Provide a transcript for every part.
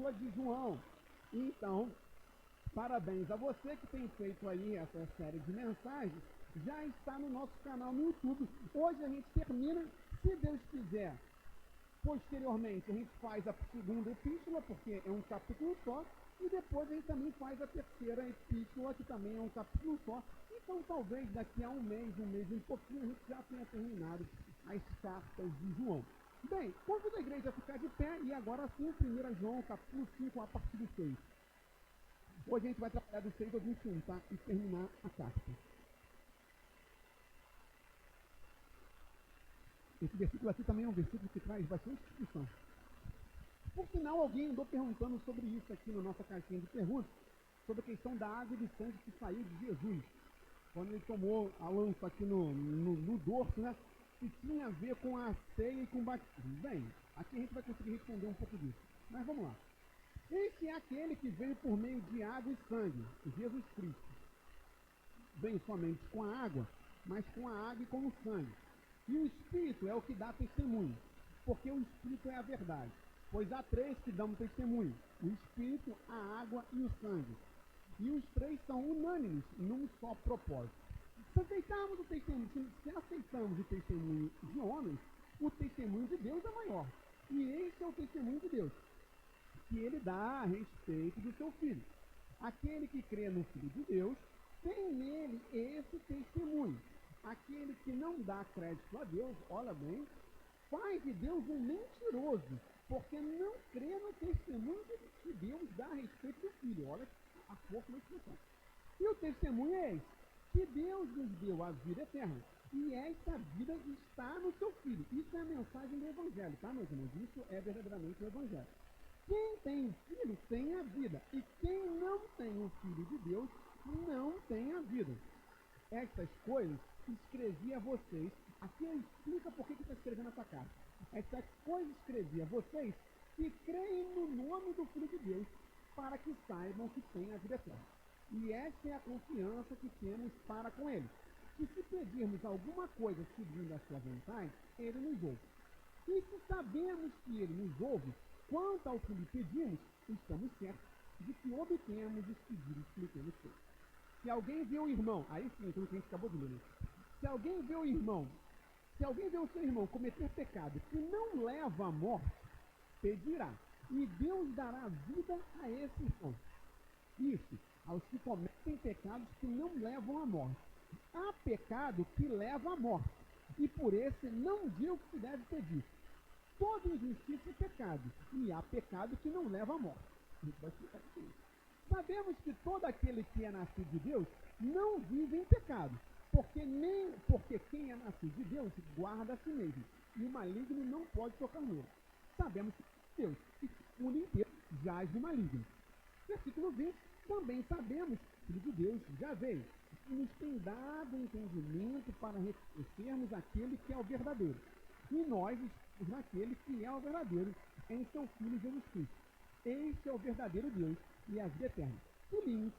epístola de João. Então, parabéns a você que tem feito aí essa série de mensagens. Já está no nosso canal no YouTube. Hoje a gente termina, se Deus quiser. Posteriormente, a gente faz a segunda epístola, porque é um capítulo só, e depois a gente também faz a terceira epístola, que também é um capítulo só. Então, talvez daqui a um mês e pouquinho, a gente já tenha terminado as cartas de João. Bem, convido a igreja a ficar de pé, e agora sim, 1 João, capítulo 5, a partir do 6. Hoje a gente vai trabalhar do 6 ao 21, tá? E terminar a carta. Esse versículo aqui também é um versículo que traz bastante discussão. Por sinal, alguém andou perguntando sobre isso aqui na nossa caixinha de perguntas, sobre a questão da água e do sangue que saiu de Jesus, quando ele tomou a lança aqui no dorso, né? Se tinha a ver com a ceia e com o batismo. Bem, aqui a gente vai conseguir responder um pouco disso. Mas vamos lá. Esse é aquele que veio por meio de água e sangue, Jesus Cristo. Vem somente com a água, mas com a água e com o sangue. E o Espírito é o que dá testemunho, porque o Espírito é a verdade. Pois há três que dão testemunho: o Espírito, a água e o sangue. E os três são unânimes num só propósito. Se aceitamos o testemunho, se aceitamos o testemunho de homens, o testemunho de Deus é maior. E esse é o testemunho de Deus, que ele dá a respeito do seu Filho. Aquele que crê no Filho de Deus tem nele esse testemunho. Aquele que não dá crédito a Deus, olha bem, faz de Deus um mentiroso, porque não crê no testemunho que Deus dá a respeito do Filho. Olha a força da expressão. E o testemunho é esse, que Deus nos deu a vida eterna, e esta vida está no seu Filho. Isso é a mensagem do Evangelho, tá, meus irmãos? Isso é verdadeiramente o Evangelho. Quem tem o Filho tem a vida, e quem não tem o Filho de Deus não tem a vida. Estas coisas escrevi a vocês. Aqui ele explica por que está escrevendo essa carta. Estas coisas escrevi a vocês que creem no nome do Filho de Deus, para que saibam que têm a vida eterna. E esta é a confiança que temos para com ele, que se pedirmos alguma coisa segundo a sua vontade, ele nos ouve. E se sabemos que ele nos ouve, quanto ao que lhe pedimos, estamos certos de que obtemos os pedidos que lhe temos feito. Se alguém vê o irmão, aí sim, aquilo que a gente acabou de ler, se alguém vê o irmão, se alguém vê o seu irmão cometer pecado que não leva à morte, pedirá, e Deus dará vida a esse irmão. Isso, aos que cometem pecados que não levam à morte. Há pecado que leva à morte, e por esse não digo que se deve pedir. Toda injustiça é pecado, e há pecado que não leva à morte. A gente vai explicar isso. Sabemos que todo aquele que é nascido de Deus não vive em pecado, porque quem é nascido de Deus guarda a si mesmo, e o maligno não pode tocar nele. Sabemos que Deus, e o mundo inteiro jaz do maligno. Versículo 20, também sabemos que o Filho de Deus já veio, e nos tem dado entendimento para reconhecermos aquele que é o verdadeiro. E nós estamos naquele que é o verdadeiro, em seu Filho Jesus Cristo. Este é o verdadeiro Deus e a vida eterna. Filhinhos,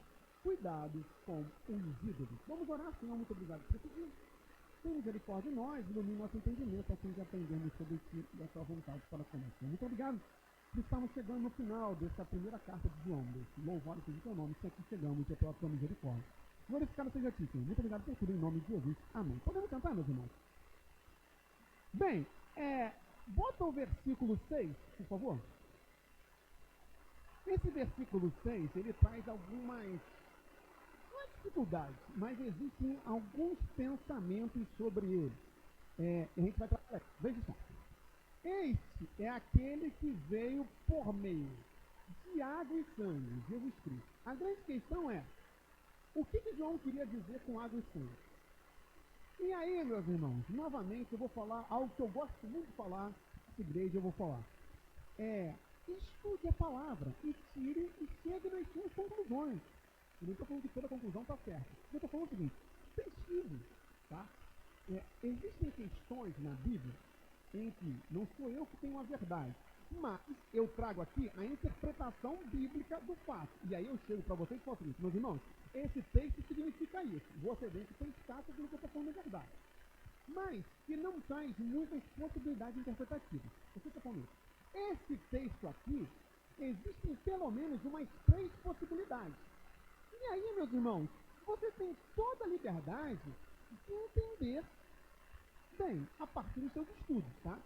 cuidado com os ídolos. Vamos orar, Senhor, muito obrigado por esse dia. Tem misericórdia de nós, ilumine nosso entendimento, a fim de aprendermos sobre ti e a tua vontade para conosco. Muito obrigado. Estamos chegando no final dessa primeira carta de João, desse louvado seja o teu nome, se aqui chegamos, é pela tua misericórdia. Glorificado seja a ti, Senhor. Muito obrigado por tudo, em nome de Jesus. Amém. Podemos cantar, meus irmãos? Bem, bota o versículo 6, por favor. Esse versículo 6, ele traz algumas, não é dificuldades, mas existem alguns pensamentos sobre ele. A gente vai trabalhar. Veja só. Este é aquele que veio por meio de água e sangue, Jesus Cristo. A grande questão é, o que João queria dizer com água e sangue? E aí, meus irmãos, novamente eu vou falar algo que eu gosto muito de falar, nessa igreja eu vou falar. Estude a palavra e tire e chegue nas suas conclusões. Eu não estou falando que toda conclusão está certa. Eu estou falando o seguinte, pesquise, tá? Existem questões na Bíblia em que não sou eu que tenho a verdade, mas eu trago aqui a interpretação bíblica do fato. E aí eu chego para vocês e falo o seguinte, meus irmãos, esse texto significa isso. Você tem que pensar se aquilo que eu estou falando é verdade. Mas que não traz muitas possibilidades interpretativas. Você está falando isso. Esse texto aqui existem pelo menos umas 3 possibilidades. E aí, meus irmãos, você tem toda a liberdade de entender bem a partir dos seus estudos, tá?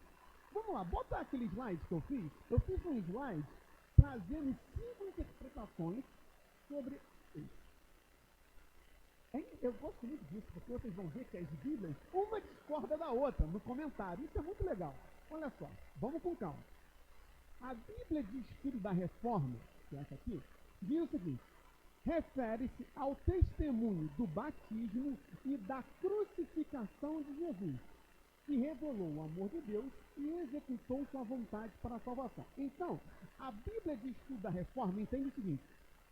Vamos lá, bota aquele slide que eu fiz. Eu fiz um slide trazendo 5 interpretações sobre isso. Eu gosto muito disso, porque vocês vão ver que as Bíblias, uma discorda da outra no comentário. Isso é muito legal. Olha só, vamos com calma. A Bíblia de Estudo da Reforma, que é essa aqui, diz o seguinte: refere-se ao testemunho do batismo e da crucificação de Jesus, que revelou o amor de Deus e executou sua vontade para a salvação. Então, a Bíblia de Estudo da Reforma entende o seguinte: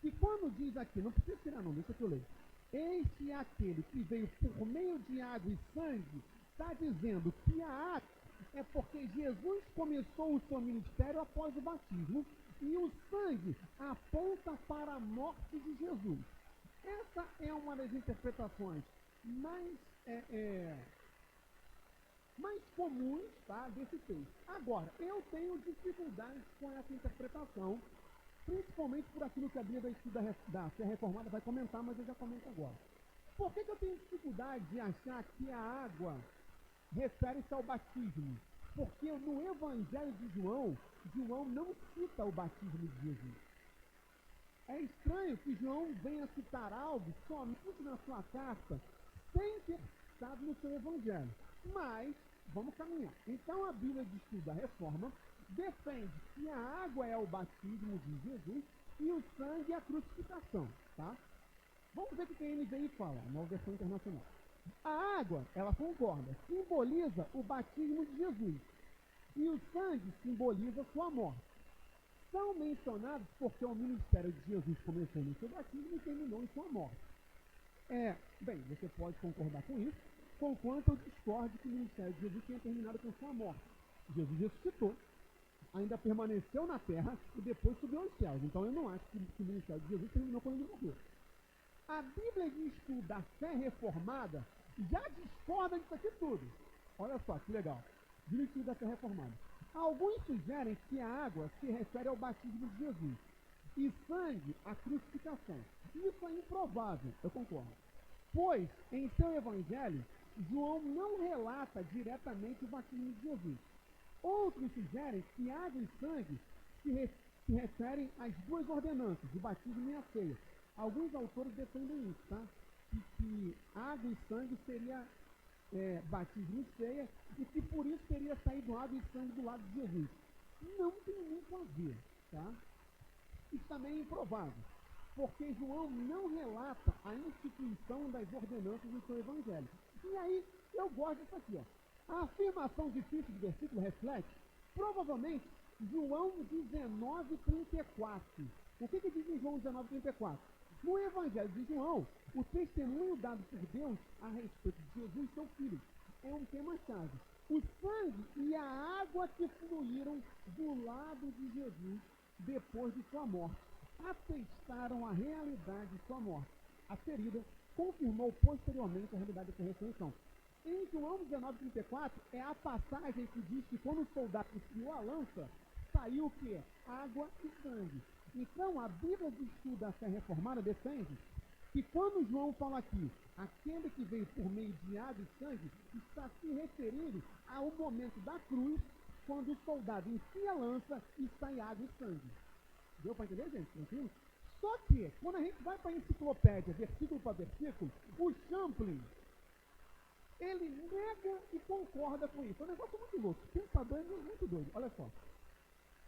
que quando diz aqui, não precisa tirar não, deixa que eu leio. Este é aquele que veio por meio de água e sangue, está dizendo que a água é porque Jesus começou o seu ministério após o batismo, e o sangue aponta para a morte de Jesus. Essa é uma das interpretações mais comuns, tá, desse texto. Agora, eu tenho dificuldades com essa interpretação, principalmente por aquilo que a Bíblia da Fé Reformada vai comentar, mas eu já comento agora. Por que eu tenho dificuldade de achar que a água refere-se ao batismo? Porque no Evangelho de João, João não cita o batismo de Jesus. É estranho que João venha citar algo somente na sua carta, sem ter citado no seu Evangelho. Mas, vamos caminhar. Então, a Bíblia de Estudo da Reforma defende que a água é o batismo de Jesus e o sangue é a crucificação, tá? Vamos ver o que a NVI fala, a nova versão internacional. A água, ela concorda, simboliza o batismo de Jesus e o sangue simboliza sua morte. São mencionados porque o ministério de Jesus começou no seu batismo e terminou em sua morte. Bem, você pode concordar com isso, conquanto eu discordo que o ministério de Jesus tenha terminado com sua morte. Jesus ressuscitou, ainda permaneceu na terra e depois subiu aos céus. Então eu não acho que o ministério de Jesus terminou quando ele morreu. A Bíblia de Estudo da Fé Reformada já discorda disso aqui tudo. Olha só que legal. Bíblia de Estudo da Fé Reformada. Alguns sugerem que a água se refere ao batismo de Jesus e sangue à crucificação. Isso é improvável, eu concordo. Pois, em seu evangelho, João não relata diretamente o batismo de Jesus. Outros sugerem que água e sangue se referem às 2 ordenanças, o batismo e a ceia. Alguns autores defendem isso, tá? Que água e sangue seria batismo e ceia, e que por isso teria saído água e sangue do lado de Jesus. Não tem muito a ver, tá? Isso também é improvável, porque João não relata a instituição das ordenanças no seu evangelho. E aí, eu gosto disso aqui, ó. A afirmação difícil do versículo reflete, provavelmente, João 19:34. O que diz em João 19:34? No Evangelho de João, o testemunho dado por Deus a respeito de Jesus, seu Filho, é um tema-chave. O sangue e a água que fluíram do lado de Jesus depois de sua morte atestaram a realidade de sua morte. A ferida confirmou posteriormente a realidade da sua ressurreição. Em João 19:34 é a passagem que diz que quando o soldado enfiou a lança, saiu o quê? Água e sangue. Então, a Bíblia de Estudo da Fé Reformada defende que quando João fala aqui, aquele que veio por meio de água e sangue, está se referindo ao momento da cruz, quando o soldado enfia a lança e sai água e sangue. Deu para entender, gente? Tranquilo? Só que, quando a gente vai para a enciclopédia, versículo para versículo, o Champlin, ele nega e concorda com isso. É um negócio muito louco. Pensador é muito doido. Olha só.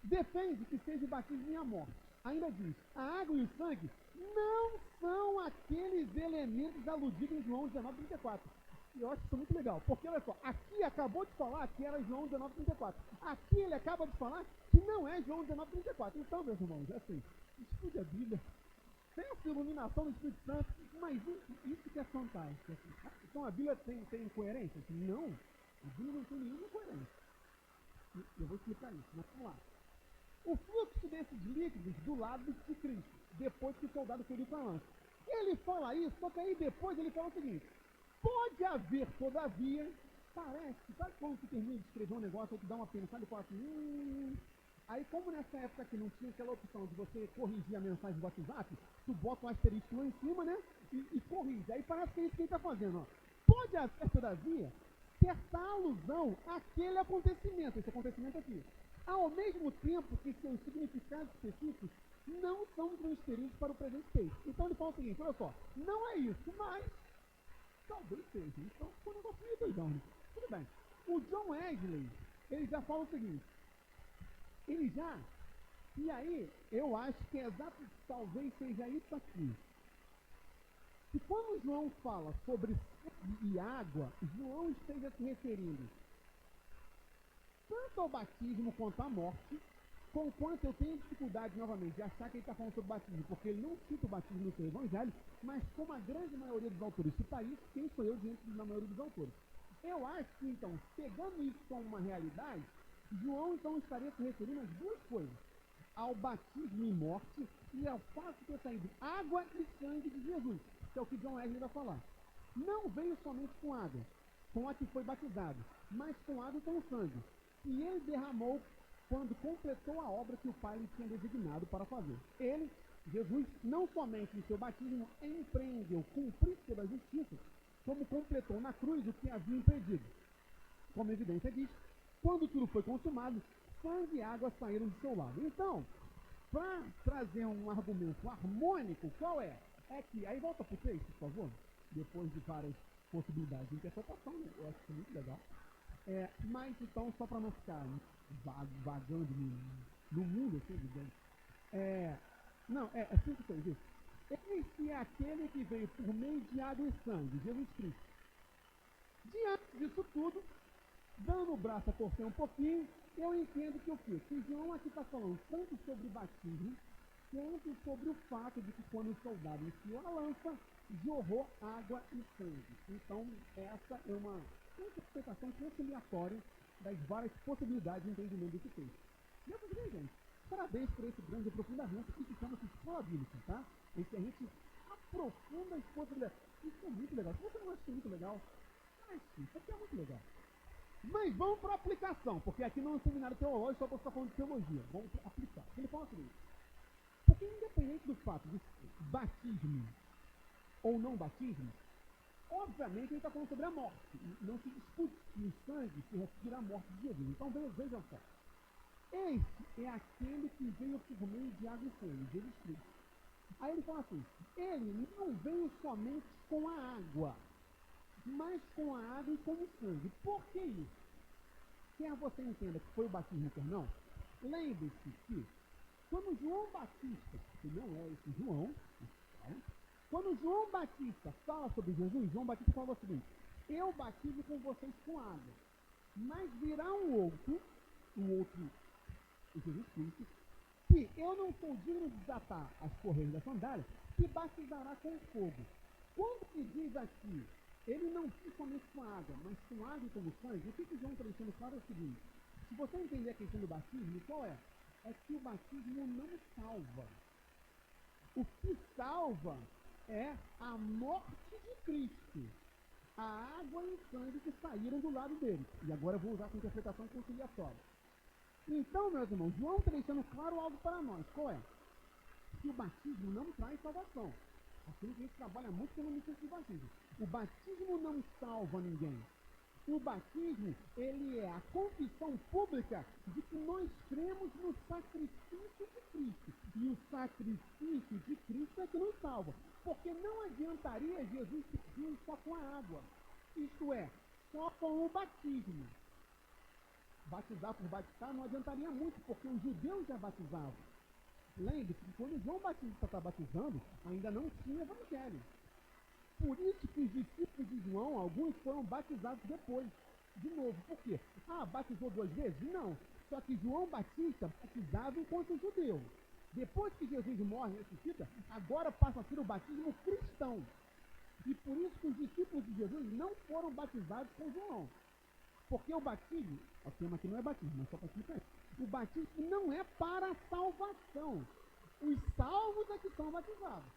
Defende que seja o batismo e a morte. Ainda diz, a água e o sangue não são aqueles elementos aludidos em João 19:34. E eu acho isso muito legal, porque olha só, aqui acabou de falar que era João 19:34. Aqui ele acaba de falar que não é João 19:34. Então, meus irmãos, é assim, estude a Bíblia, tem essa iluminação do Espírito Santo, mas isso que é fantástico. Assim. Então a Bíblia tem incoerência? Não, a Bíblia não tem nenhuma incoerência. Eu vou explicar isso, mas vamos lá. O fluxo desses líquidos do lado de Cristo, depois que o soldado feriu com a lança. Ele fala isso, só que aí depois ele fala o seguinte: pode haver, todavia, parece, sabe quando você termina de escrever um negócio, ou te dá uma pensada e fala assim, Aí, como nessa época aqui não tinha aquela opção de você corrigir a mensagem do WhatsApp, tu bota um asterisco lá em cima, né? E corrige. Aí parece que é isso que ele está fazendo, ó. Pode haver, todavia, certa alusão àquele acontecimento, esse acontecimento aqui. Ao mesmo tempo que seus significados específicos não são transferidos para o presente texto. Então ele fala o seguinte, olha só, não é isso, mas talvez seja. Então ficou um negócio meio doidão, né? Tudo bem. O John Wesley, ele já fala o seguinte, e aí, eu acho que é exato, talvez seja isso aqui. E quando João fala sobre sangue e água, João esteja se referindo tanto ao batismo quanto à morte, conquanto eu tenho dificuldade, novamente, de achar que ele está falando sobre batismo, porque ele não cita o batismo no seu evangelho, mas como a grande maioria dos autores cita isso, quem sou eu diante da maioria dos autores? Eu acho que, então, pegando isso como uma realidade, João, então, estaria se referindo às duas coisas, ao batismo e morte e ao fato de ter saído água e sangue de Jesus, que é o que John Wesley vai falar. Não veio somente com água, com a que foi batizado, mas com água e com sangue. E ele derramou quando completou a obra que o Pai lhe tinha designado para fazer. Ele, Jesus, não somente em seu batismo empreendeu cumprir toda a justiça, como completou na cruz o que havia impedido. Como evidência disso, quando tudo foi consumado, sangue e água saíram do seu lado. Então, para trazer um argumento harmônico, qual é? É que, aí volta para o texto, por favor, depois de várias possibilidades de interpretação, né? Eu acho que é muito legal. Mas então, só para não ficar vagando no mundo, assim, digamos. É assim que tem isso. Esse é aquele que veio por meio de água e sangue, Jesus Cristo. Diante disso tudo, dando o braço a torcer um pouquinho, eu entendo que o quê? Que João aqui está falando tanto sobre batismo, quanto sobre o fato de que quando o soldado enfiou a lança, jorrou água e sangue. Então, essa é uma interpretação conciliatória das várias possibilidades de entendimento desse texto. E eu vou dizer, gente, parabéns por esse grande aprofundamento que se chama-se escola bíblica, tá? Em que a gente aprofunda as possibilidades. Isso é muito legal. Se você não acha isso muito legal, isso aqui é muito legal. Mas vamos para a aplicação, porque aqui não é um seminário teológico, só para ficar falando de teologia. Vamos aplicar. Ele fala o seguinte, porque independente do fato de batismo ou não batismo, obviamente ele está falando sobre a morte. Não se discute que o sangue se refere à morte de Jesus. Então vejam só. Esse é aquele que veio por meio de água e sangue, Jesus Cristo. Aí ele fala assim, ele não veio somente com a água, mas com a água e com o sangue. Por que isso? Quer você entenda que foi o batismo ou não, lembre-se que quando João Batista, que não é esse João, quando João Batista fala sobre Jesus, João Batista fala o seguinte, eu batizo com vocês com água, mas virá um outro, Jesus Cristo, que eu não sou digno de desatar as correias da sandália, que batizará com fogo. Quando se diz aqui, ele não diz somente com água, mas com água e com sangue, o que João está deixando claro é o seguinte, se você entender a questão do batismo, qual é? É que o batismo não salva. O que salva é a morte de Cristo, a água e o sangue que saíram do lado dele. E agora eu vou usar essa interpretação conciliatória. Então, meus irmãos, João está deixando claro algo para nós. Qual é? Que o batismo não traz salvação. Aquilo que a gente trabalha muito pelo ministério do batismo. O batismo não salva ninguém. O batismo, ele é a confissão pública de que nós cremos no sacrifício de Cristo. E o sacrifício de Cristo é que nos salva. Porque não adiantaria Jesus vir só com a água. Isto é, só com o batismo. Batizar por batizar não adiantaria muito, porque os judeus já batizavam. Lembre-se que quando João Batista está batizando, ainda não tinha evangelho. Por isso que os discípulos de João, alguns foram batizados depois. De novo, por quê? Batizou 2 vezes? Não. Só que João Batista batizava enquanto judeu. Depois que Jesus morre e ressuscita, agora passa a ser o batismo cristão. E por isso que os discípulos de Jesus não foram batizados com João. Porque o batismo, o tema aqui não é batismo, mas só para explicar. O batismo não é para a salvação. Os salvos é que são batizados.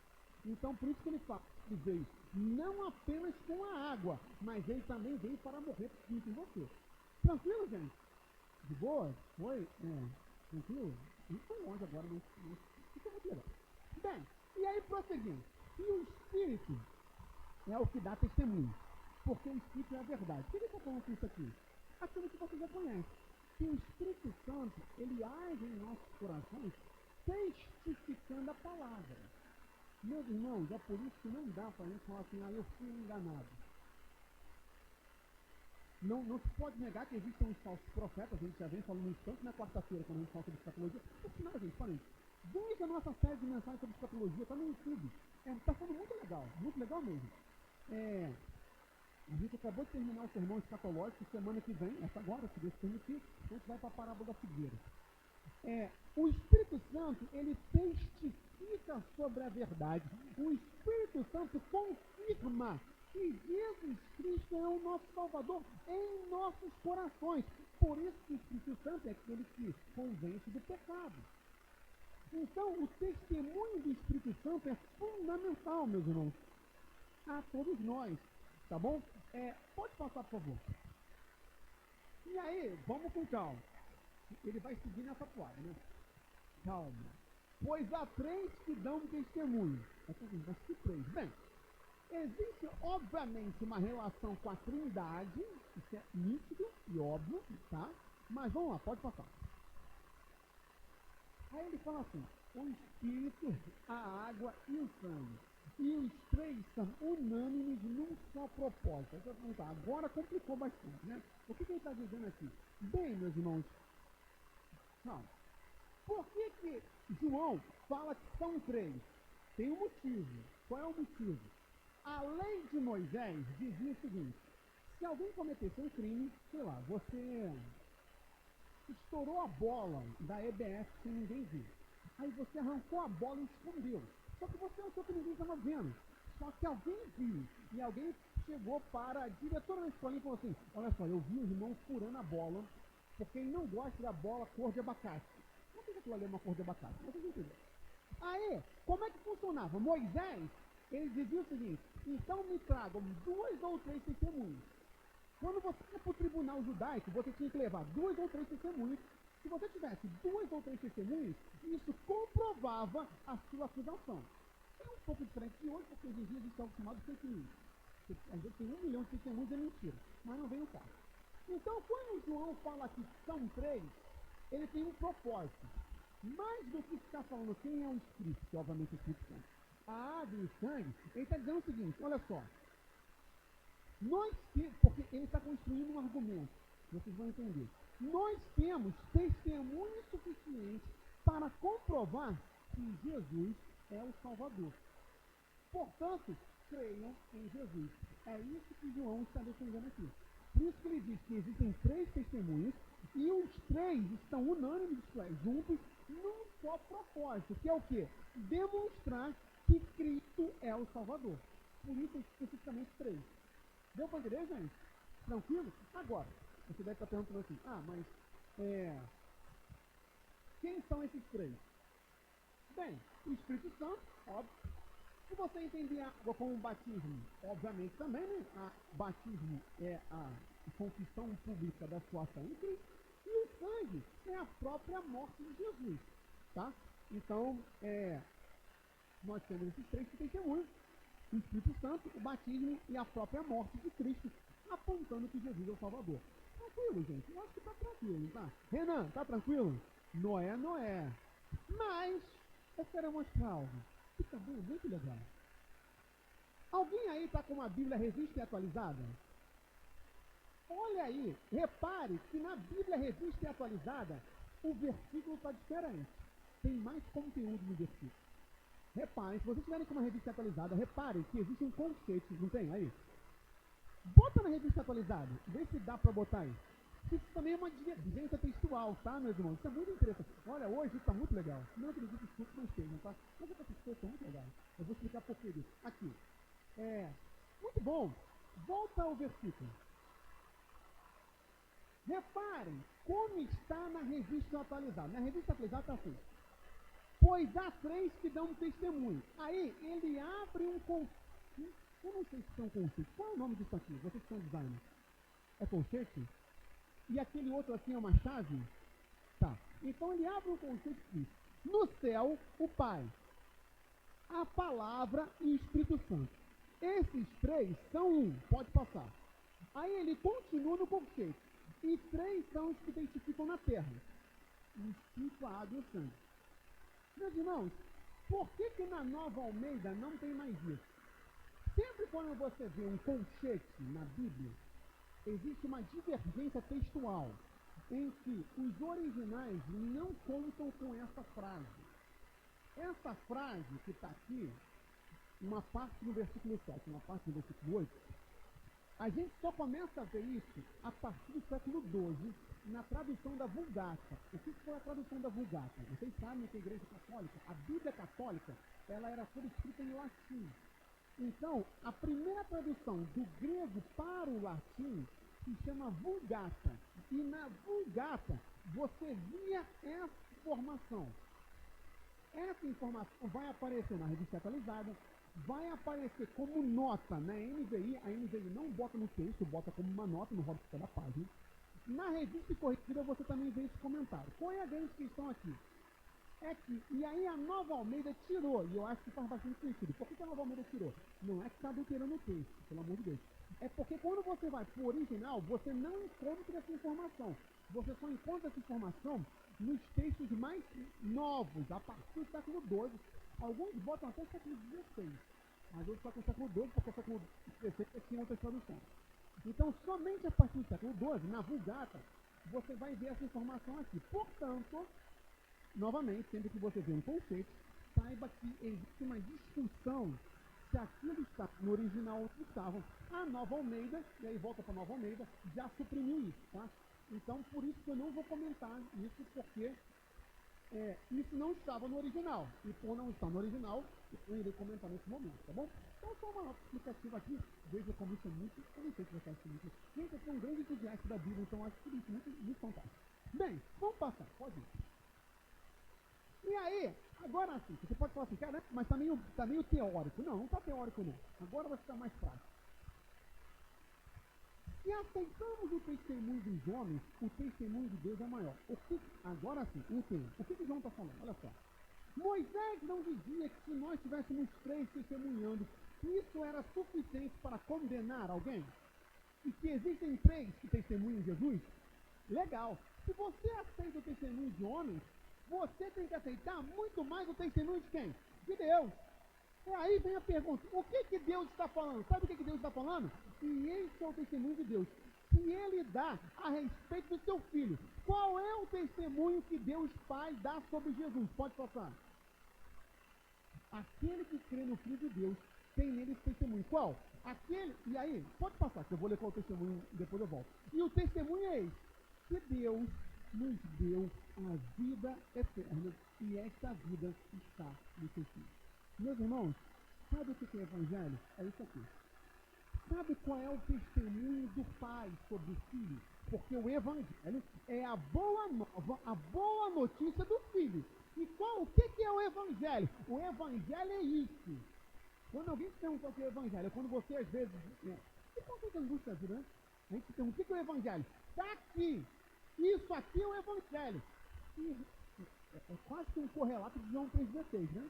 Então, por isso que ele fala, ele veio não apenas com a água, mas ele também veio para morrer junto em você. Tranquilo, gente? De boa? Foi? Tranquilo? A gente foi longe agora, mas fica muito legal. Bem, e aí prosseguindo. E o Espírito é o que dá testemunho, porque o Espírito é a verdade. O que ele está falando com isso aqui? Aquilo que você já conhece. Que o Espírito Santo, ele age em nossos corações, testificando a palavra. Meus irmãos, é por isso que não dá para a gente falar assim, eu fui enganado. Não se pode negar que existem os falsos profetas, a gente já vem falando isso tanto na quarta-feira, quando a gente fala sobre escatologia. Por sinal, gente, falem, desde a nossa série de mensagens sobre escatologia, está no YouTube. Está sendo muito legal mesmo. A gente acabou de terminar o sermão escatológico, semana que vem, essa agora, se Deus permitir, a gente vai para a parábola da figueira. O Espírito Santo, ele testifica sobre a verdade. O Espírito Santo confirma que Jesus Cristo é o nosso Salvador em nossos corações. Por isso que o Espírito Santo é aquele que convence do pecado. Então, o testemunho do Espírito Santo é fundamental, meus irmãos, a todos nós, tá bom? Pode passar, por favor. E aí, vamos com calma. Ele vai seguir nessa toada, né? Calma. Pois há 3 que dão testemunho. Vai ser 3. Bem, existe, obviamente, uma relação com a Trindade, isso é nítido e óbvio, tá? Mas vamos lá, pode passar. Aí ele fala assim, o Espírito, a água e o sangue. E os 3 são unânimes num só propósito. Aí você vai perguntar, agora complicou bastante, né? O que ele está dizendo aqui? Bem, meus irmãos, não. Por que João fala que são 3? Tem um motivo. Qual é o motivo? A lei de Moisés dizia o seguinte, se alguém cometesse um crime, sei lá, você estourou a bola da EBS sem ninguém ver. Aí você arrancou a bola e escondeu. Só que você achou que ninguém estava vendo. Só que alguém viu. E alguém chegou para a diretora da escola e falou assim, olha só, eu vi o irmão furando a bola, porque ele não gosta da bola cor de abacate. Não sei se aquilo ali é uma cor de abacate, mas vocês entenderam. Aí, como é que funcionava? Moisés, ele dizia o seguinte, então me tragam 2 ou 3 testemunhas. Quando você ia para o tribunal judaico, você tinha que levar 2 ou 3 testemunhas. Se você tivesse 2 ou 3 testemunhas, isso comprovava a sua acusação. É um pouco diferente de hoje, porque hoje em dia existe algo chamado fake news. Às vezes tem 1 milhão de testemunhas, é mentira, mas não vem o caso. Então, quando João fala que são 3, ele tem um propósito. Mais do que ficar falando quem é o Espírito, que obviamente é o Espírito Santo, a água e o sangue, ele está dizendo o seguinte, olha só, porque ele está construindo um argumento, vocês vão entender. Nós temos testemunho suficiente para comprovar que Jesus é o Salvador. Portanto, creiam em Jesus. É isso que João está defendendo aqui. Por isso que ele diz que existem 3 testemunhos e os 3 estão unânimes, juntos, num só propósito, que é o quê? Demonstrar que Cristo é o Salvador. Por isso, especificamente 3. Deu para entender, gente? Tranquilo? Agora, você deve estar perguntando assim, mas quem são esses 3? Bem, o Espírito Santo, óbvio. Se você entender a água como um batismo, obviamente também, né? O batismo é a confissão pública da sua ação em Cristo, e o sangue é a própria morte de Jesus, tá? Então, nós temos esses 3 testemunhos, o Espírito Santo, o batismo e a própria morte de Cristo, apontando que Jesus é o Salvador. Tranquilo, gente? Eu acho que está tranquilo, tá? Renan, tá tranquilo? Noé. Mas, eu quero mostrar algo. Fica bem, muito legal. Alguém aí está com uma Bíblia Revista e Atualizada? Olha aí, repare que na Bíblia Revista e Atualizada, o versículo está diferente. Tem mais conteúdo no versículo. Reparem, se vocês tiverem com uma revista atualizada, reparem que existe um conceito, não tem aí? Bota na revista atualizada, vê se dá para botar aí. Isso também é uma divergência textual, tá, meus irmãos? Isso é muito interessante. Olha, hoje está muito legal. Não acredito que isso não estejam, tá? Mas essas coisas são muito legais. Eu vou explicar por que disso. Aqui. Muito bom. Volta ao versículo. Reparem como está na revista atualizada. Na revista atualizada está assim. Pois há 3 que dão testemunho. Aí ele abre um conceito. Eu não sei se é um conceito. Qual é o nome disso aqui? Vocês que são designers. É conceito? E aquele outro aqui é uma chave? Tá. Então ele abre um conceito e diz: no céu, o Pai, a Palavra e o Espírito Santo. Esses três são um, pode passar. Aí ele continua no conceito. E três são os que identificam na terra: o Espírito, a água e o sangue. Meus irmãos, por que na Nova Almeida não tem mais isso? Sempre quando você vê um colchete na Bíblia, existe uma divergência textual em que os originais não contam com essa frase. Essa frase que está aqui, uma parte no versículo 7, uma parte no versículo 8, a gente só começa a ver isso a partir do século XII, na tradução da Vulgata. O que foi a tradução da Vulgata? Vocês sabem que a Igreja Católica, a Bíblia Católica, ela era toda escrita em latim. Então, a primeira tradução do grego para o latim se chama Vulgata. E na Vulgata, você via essa informação. Essa informação vai aparecer na revista atualizada, vai aparecer como nota na NVI. A NVI não bota no texto, bota como uma nota no rodapé da página. Na revista corrigida você também vê esse comentário. Qual é a grande questão aqui? É que, e aí a Nova Almeida tirou, e eu acho que faz bastante sentido. Por que a Nova Almeida tirou? Não é que está adulterando o texto, pelo amor de Deus. É porque quando você vai para o original, você não encontra essa informação. Você só encontra essa informação nos textos mais novos, a partir do século XII. Alguns botam até o século XVI, mas outros botam o século XII, porque o século XVI tinha outras traduções. Então, somente a partir do século XII, na Vulgata, você vai ver essa informação aqui. Portanto, novamente, sempre que você vê um conceito, saiba que existe uma discussão se aquilo está no original ou se estavam. A Nova Almeida, e aí volta para a Nova Almeida, já suprimiu isso, tá? Então, por isso que eu não vou comentar isso, porque isso não estava no original. E por não estar no original, eu irei comentar nesse momento, tá bom? Então, só uma nota explicativa aqui. Veja como isso é muito... Eu não sei se você acha muito... Gente, eu sou um grande entusiasta da Bíblia, então acho tudo isso muito, muito fantástico. Bem, vamos passar. Pode ir. E aí, agora sim, você pode falar assim, cara, mas tá meio teórico. Não, não tá teórico não. Agora vai ficar mais prático. Se aceitamos o testemunho dos homens, o testemunho de Deus é maior. Agora sim, entendo. O que João está falando? Olha só. Moisés não dizia que se nós tivéssemos três testemunhando, isso era suficiente para condenar alguém? E que existem três que testemunham Jesus? Legal. Se você aceita o testemunho de homens, você tem que aceitar muito mais o testemunho de quem? De Deus. E aí vem a pergunta, o que Deus está falando? Sabe o que Deus está falando? E esse é o testemunho de Deus, que ele dá a respeito do seu filho. Qual é o testemunho que Deus Pai dá sobre Jesus? Pode passar. Aquele que crê no Filho de Deus tem nele esse testemunho. Qual? Aquele, e aí, pode passar, que eu vou ler qual é o testemunho e depois eu volto. E o testemunho é esse, que Deus nos deu a vida eterna, e esta vida está no seu Filho. Meus irmãos, sabe o que é o Evangelho? É isso aqui. Sabe qual é o testemunho do Pai sobre o Filho? Porque o Evangelho é a boa nova, a boa notícia do Filho. E o que é o Evangelho? O Evangelho é isso. Quando alguém te pergunta o que é o Evangelho, quando você às vezes... E qual que é a angústia da vida, né? A gente pergunta, o que é o Evangelho? Está aqui. Isso aqui é o Evangelho. E é quase que um correlato de João 3,16, né?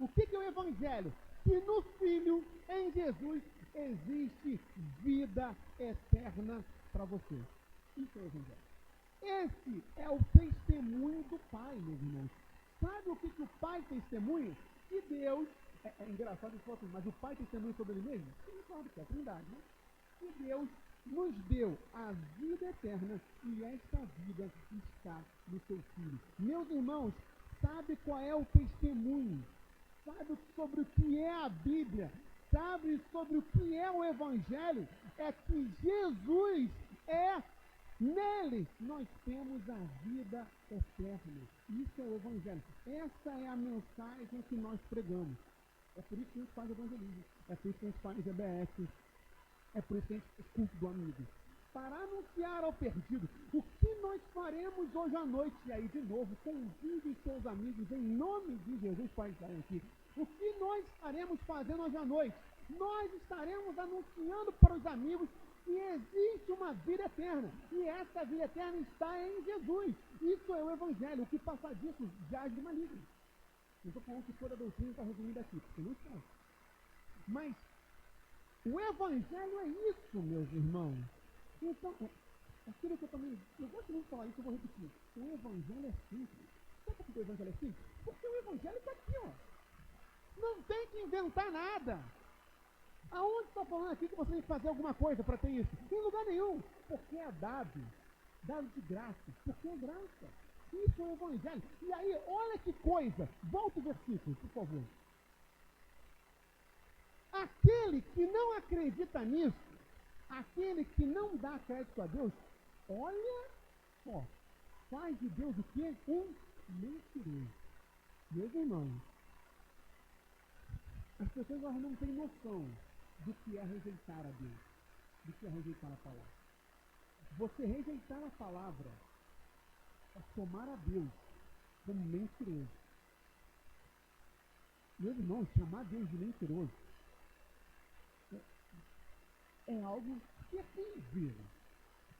O que é o Evangelho? Que no Filho, em Jesus, existe vida eterna para você. Isso é o Evangelho. Esse é o testemunho do Pai, meus irmãos. Sabe o que o Pai testemunha? Que Deus... É engraçado isso, assim, mas o Pai testemunha sobre Ele mesmo? Sim, claro, que é a Trindade, né? Que Deus nos deu a vida eterna e esta vida está no seu Filho. Meus irmãos, sabe qual é o testemunho? Sabe sobre o que é a Bíblia? Sabe sobre o que é o Evangelho? É que Jesus nele nós temos a vida eterna. Isso é o Evangelho. Essa é a mensagem que nós pregamos. É por isso que a gente faz evangelismo. É por isso que a gente faz EBS. É por isso que a gente faz culto do amigo. Para anunciar ao perdido o que nós faremos hoje à noite. E aí, de novo, convide os seus amigos em nome de Jesus para estarem aqui. O que nós estaremos fazendo hoje à noite? nós estaremos anunciando para os amigos que existe uma vida eterna. E essa vida eterna está em Jesus. Isso é o Evangelho. O que passar disso já é de maligno. Não estou falando que toda a doutrina está resumida aqui, porque não está. Mas o Evangelho é isso, meus irmãos. Então, aquilo que eu gosto muito de falar isso, eu vou repetir. O Evangelho é simples. Sabe por que o Evangelho é simples? Porque o Evangelho está aqui, ó. Não tem que inventar nada. Aonde está falando aqui que você tem que fazer alguma coisa para ter isso? Em lugar nenhum. Porque é dado de graça. Porque é graça. Isso é o Evangelho. E aí, olha que coisa. Volta o versículo, por favor. Aquele que não acredita nisso, aquele que não dá crédito a Deus, olha só, faz de Deus o quê? Um mentiroso. Meus irmãos, as pessoas não têm noção do que é rejeitar a Deus, do que é rejeitar a palavra. Você rejeitar a palavra é tomar a Deus como mentiroso. Meus irmãos, chamar Deus de mentiroso é algo terrível.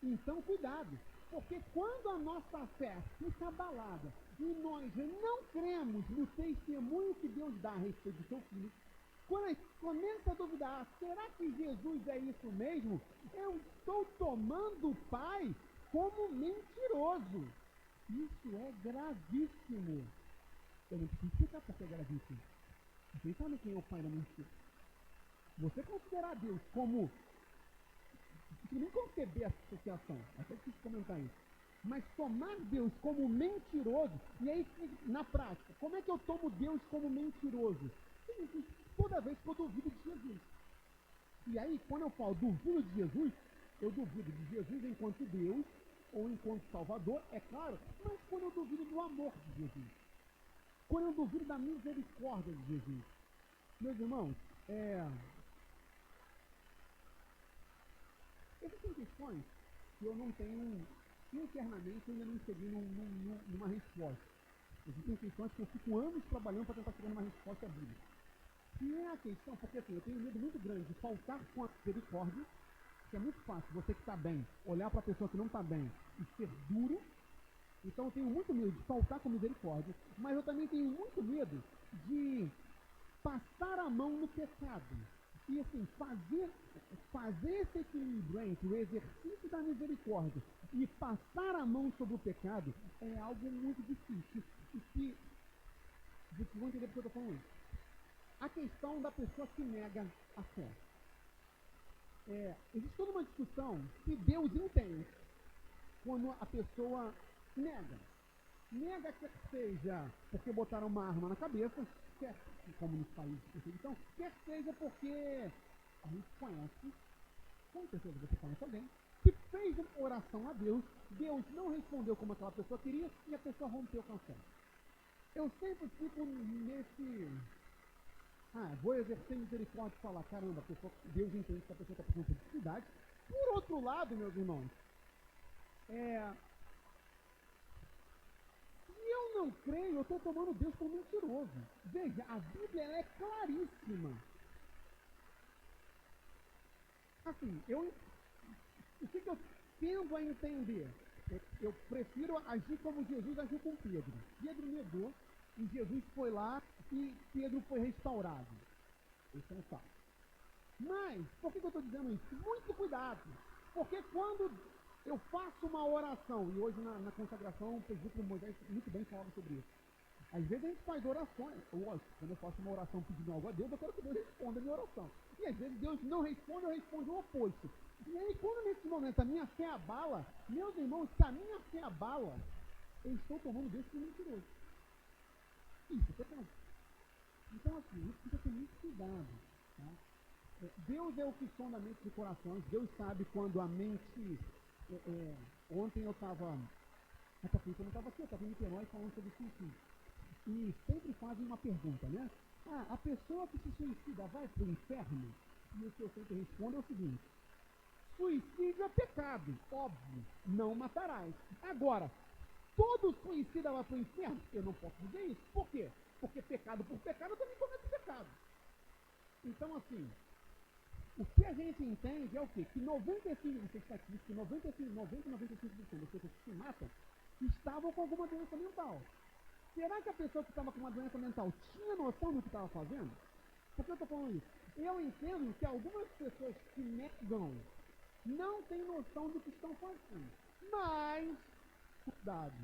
Então, cuidado, porque quando a nossa fé fica abalada e nós não cremos no testemunho que Deus dá a respeito do seu filho, quando a gente começa a duvidar, será que Jesus é isso mesmo? Eu estou tomando o Pai como mentiroso. Isso é gravíssimo. Eu não preciso explicar porque é gravíssimo. Vocês sabem quem é o Pai da mentira. Você considerar Deus como... Não nem conceber essa associação, até preciso comentar isso. Mas tomar Deus como mentiroso, e aí na prática, como é que eu tomo Deus como mentiroso? Toda vez que eu duvido de Jesus. E aí, quando eu falo duvido de Jesus, eu duvido de Jesus enquanto Deus, ou enquanto Salvador, é claro, mas quando eu duvido do amor de Jesus. Quando eu duvido da misericórdia de Jesus. Meus irmãos, existem questões que eu não tenho, internamente, eu ainda não cheguei numa resposta. Existem questões que eu fico anos trabalhando para tentar chegar numa resposta bíblica. Que é a questão, porque assim, eu tenho medo muito grande de faltar com a misericórdia, que é muito fácil, você que está bem, olhar para a pessoa que não está bem e ser duro. Então eu tenho muito medo de faltar com misericórdia, mas eu também tenho muito medo de passar a mão no pecado. E assim, fazer esse equilíbrio entre o exercício da misericórdia e passar a mão sobre o pecado é algo muito difícil. E que, vocês vão entender porque eu estou falando isso. A questão da pessoa que nega a fé. Existe toda uma discussão que Deus entende quando a pessoa nega. Nega quer seja porque botaram uma arma na cabeça, quer, como nos países de perseguição, quer seja porque a gente conhece, com certeza você conhece alguém, que fez uma oração a Deus, Deus não respondeu como aquela pessoa queria e a pessoa rompeu com a fé. Eu sempre fico nesse... vou exercer misericórdia e falar, caramba, Deus entende que a pessoa está passando por dificuldade. Por outro lado, meus irmãos, se eu não creio, eu estou tomando Deus como mentiroso. Veja, a Bíblia ela é claríssima. Assim, o que eu tendo a entender? Eu prefiro agir como Jesus agiu com Pedro. Pedro negou e Jesus foi lá e Pedro foi restaurado. Esse é um fato. Mas, por que eu estou dizendo isso? Muito cuidado, porque quando eu faço uma oração, e hoje na consagração o presbítero Moisés muito bem falava sobre isso. Às vezes a gente faz orações, lógico, quando eu faço uma oração pedindo algo a Deus, eu quero que Deus responda a minha oração. E às vezes Deus não responde, eu respondo o oposto. E aí, quando nesse momento a minha fé abala, meus irmãos, se a minha fé abala, eu estou tomando Deus por mentiroso. Isso é pecado. Então, assim, a gente precisa ter muito cuidado. Tá? Deus é o que sonda a mente de corações. Deus sabe quando a mente... ontem eu estava... eu não estava aqui, eu estava em Niterói falando sobre suicídio. E sempre fazem uma pergunta, né? A pessoa que se suicida vai para o inferno? E o que eu sempre respondo é o seguinte: suicídio é pecado, óbvio, não matarás. Agora, todo suicida vai para o inferno? Eu não posso dizer isso. Por quê? Porque pecado por pecado eu também cometo pecado. Então, assim, O que a gente entende é o quê? Que 95%, isso é estatística, 95% das pessoas que se matam estavam com alguma doença mental. Será que a pessoa que estava com uma doença mental tinha noção do que estava fazendo? Por que eu estou falando isso? Eu entendo que algumas pessoas que negam não têm noção do que estão fazendo. Mas, cuidado,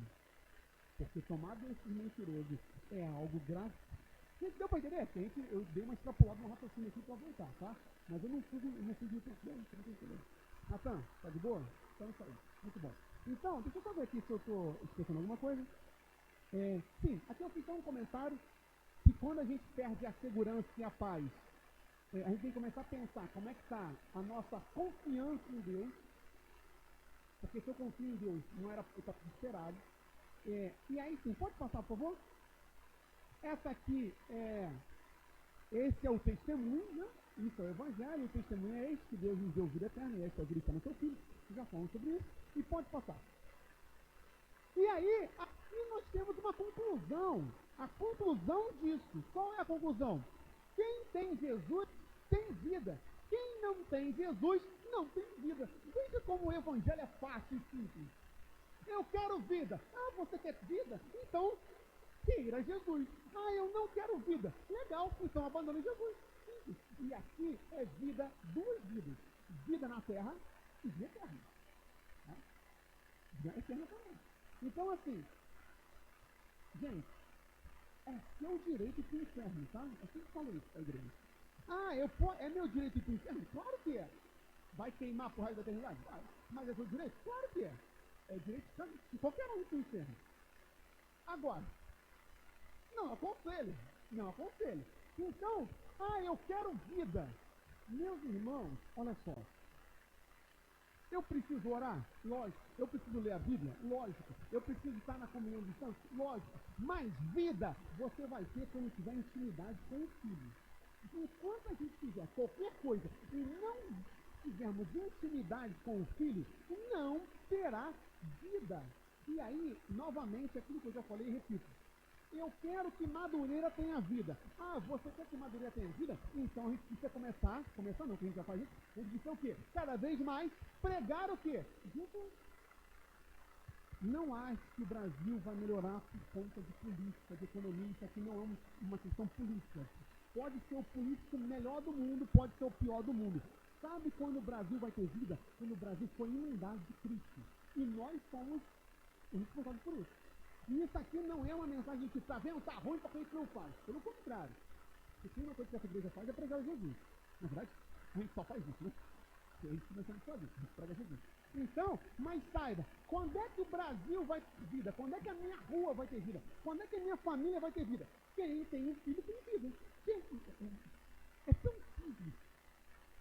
porque tomar decisões mentirosas é algo grave. Gente, deu para entender? Eu dei uma extrapolada no raciocínio aqui para voltar, tá? Mas eu não fui de bem, Natan, tá de boa? Então isso aí, muito bom. Então, deixa eu só ver aqui se eu estou esquecendo alguma coisa. Sim, aqui eu fiz só um comentário que quando a gente perde a segurança e a paz, a gente tem que começar a pensar como é que está a nossa confiança em Deus, porque se eu confio em Deus, não era para estar desesperado. E aí sim, pode passar, por favor? Essa aqui esse é o testemunho, né? Isso é o evangelho, o testemunho é este, que Deus nos deu vida eterna, e esse é o Cristo no seu Filho, já falamos sobre isso, e pode passar. E aí, aqui nós temos uma conclusão, a conclusão disso. Qual é a conclusão? Quem tem Jesus tem vida, quem não tem Jesus não tem vida. Veja como o evangelho é fácil e simples. Eu quero vida. Ah, você quer vida? Então, queira Jesus. Ah, eu não quero vida. Legal, então abandone Jesus. Simples. E aqui é vida, duas vidas. Vida na terra e vida eterna. Tá? Vida eterna também. Então, assim, gente, é seu direito ir para o inferno, tá? Eu sempre falo isso para a igreja. Ah, é meu direito ir para o inferno? Claro que é. Vai queimar por resto da eternidade? Vai. Mas é seu direito? Claro que é. É direito de qualquer um ir para o inferno. Agora, não aconselho. Não aconselho. Então, eu quero vida. Meus irmãos, olha só. Eu preciso orar? Lógico. Eu preciso ler a Bíblia? Lógico. Eu preciso estar na comunhão dos santos? Lógico. Mas vida você vai ter quando tiver intimidade com o Filho. Enquanto a gente fizer qualquer coisa e não tivermos intimidade com o Filho, não terá vida. E aí, novamente, aquilo que eu já falei e repito. Eu quero que Madureira tenha vida. Ah, você quer que Madureira tenha vida? Então a gente precisa começar não, que a gente já faz isso, a gente precisa o quê? Cada vez mais pregar o quê? Jesus. Não acho que o Brasil vai melhorar por conta de política, de economia. Isso aqui não é uma questão política. Pode ser o político melhor do mundo, pode ser o pior do mundo. Sabe quando o Brasil vai ter vida? Quando o Brasil foi inundado de Cristo. E nós somos responsáveis por isso. E isso aqui não é uma mensagem que está vendo, está ruim porque a gente não faz. Pelo contrário. Se uma coisa que essa igreja faz é pregar Jesus. Na verdade, a gente só faz isso, né? A gente começa a fazer, a gente prega Jesus. Então, mas saiba, quando é que o Brasil vai ter vida? Quando é que a minha rua vai ter vida? Quando é que a minha família vai ter vida? Quem tem um filho tem vida. É tão simples.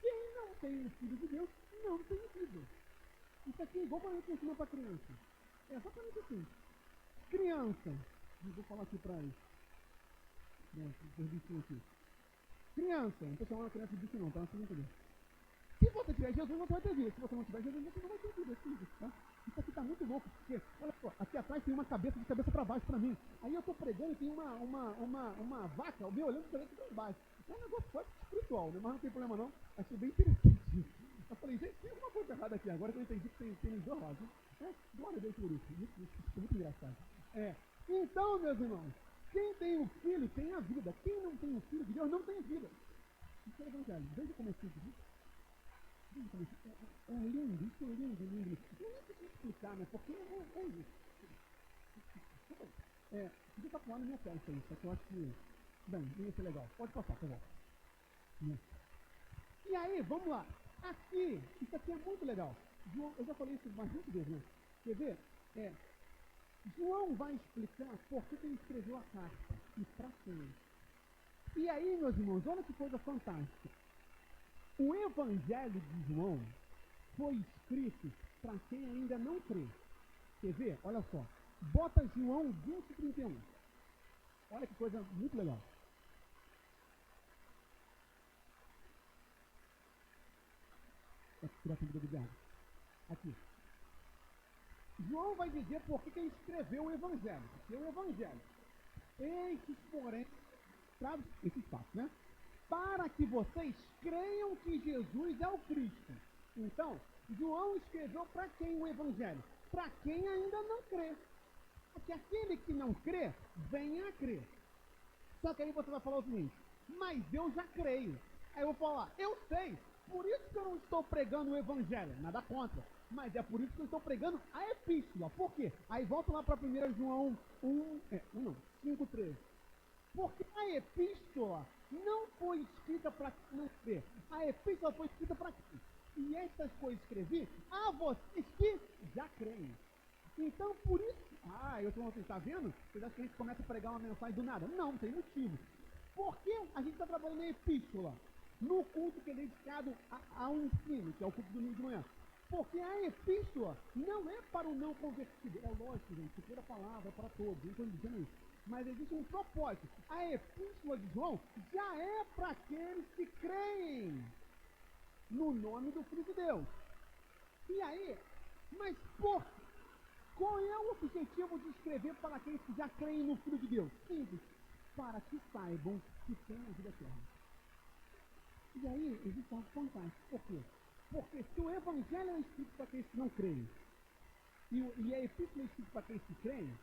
Quem não tem o Filho de Deus não tem vida. Isso aqui é igual quando a gente ensina para criança. É exatamente assim. Criança, eu vou falar aqui para eles. Aqui. Criança, não estou chamando a criança de bicho não, tá? Se você tiver Jesus, você vai ter vida. Se você não tiver Jesus, você não vai ter vida. Tá? Isso aqui está muito louco, porque, olha só, aqui atrás tem uma cabeça de cabeça para baixo para mim. Aí eu estou pregando e tem uma vaca me olhando de cabeça para baixo. É um negócio quase espiritual, né? Mas não tem problema não. Achei bem interessante. Eu falei, gente, tem alguma coisa errada aqui. Agora que eu entendi que tem os dois lados. Glória a Deus por isso. Isso é muito engraçado. Então, meus irmãos, quem tem o Filho tem a vida. Quem não tem o Filho de Deus não tem vida. Isso é o Evangelho. Desde o começo disso. É lindo, isso é lindo. Eu nem preciso explicar, né? Porque é isso. Você está falando na minha testa isso, que eu acho que... Bem, ia ser legal. Pode passar, tá bom. E aí, vamos lá. Aqui, isso aqui é muito legal. João, eu já falei isso mais 20 vezes, né? Quer ver? João vai explicar por que ele escreveu a carta e para quem. E aí, meus irmãos, olha que coisa fantástica. O Evangelho de João foi escrito para quem ainda não crê. Quer ver? Olha só. Bota João 20:31. Olha que coisa muito legal. Aqui. João vai dizer por que ele escreveu o Evangelho. Porque o Evangelho. Esses, porém, esses fatos, né? para que vocês creiam que Jesus é o Cristo. Então, João escreveu para quem o Evangelho? Para quem ainda não crê. Porque aquele que não crê, venha a crer. Só que aí você vai falar o seguinte, mas eu já creio. Aí eu vou falar, eu sei, por isso que eu não estou pregando o Evangelho, nada contra. Mas é por isso que eu estou pregando a epístola. Por quê? Aí volta lá para 1 João 5,13. Porque a epístola não foi escrita para quem não crê. A epístola foi escrita para quem? E estas coisas escrevi a vocês que já creem. Então, por isso... eu estou assim, está vendo? Vocês acham que a gente começa a pregar uma mensagem do nada? Não tem motivo. Por que a gente está trabalhando em epístola? No culto que é dedicado ao ensino, que é o culto do domingo de manhã. Porque a epístola não é para o não convertido. É lógico, gente, que toda palavra é para todos, não estou dizendo isso. Mas existe um propósito. A epístola de João já é para aqueles que creem no nome do Filho de Deus. E aí, mas por qual é o objetivo de escrever para aqueles que já creem no Filho de Deus? Simples, para que saibam que têm a vida eterna. E aí, existe algo fantástico. Por quê? Porque se o Evangelho é escrito para aqueles que não creem, e a epístola é escrita para aqueles que creem,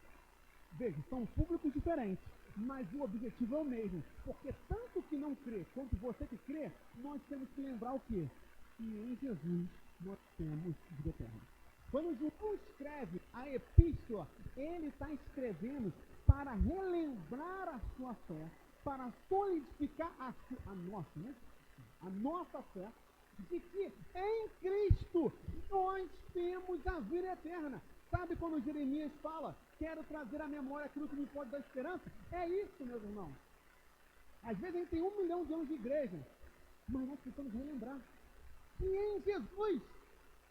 veja, são públicos diferentes, mas o objetivo é o mesmo. Porque tanto que não crê, quanto você que crê, nós temos que lembrar o quê? Que em Jesus nós temos vida eterna. Quando João escreve a epístola, ele está escrevendo para relembrar a sua fé, para solidificar a nossa fé, de que em Cristo nós temos a vida eterna. Sabe quando Jeremias fala, quero trazer à memória aquilo que me pode dar esperança? É isso, meus irmãos. Às vezes a gente tem 1 milhão de anos de igreja, mas nós precisamos relembrar que em Jesus,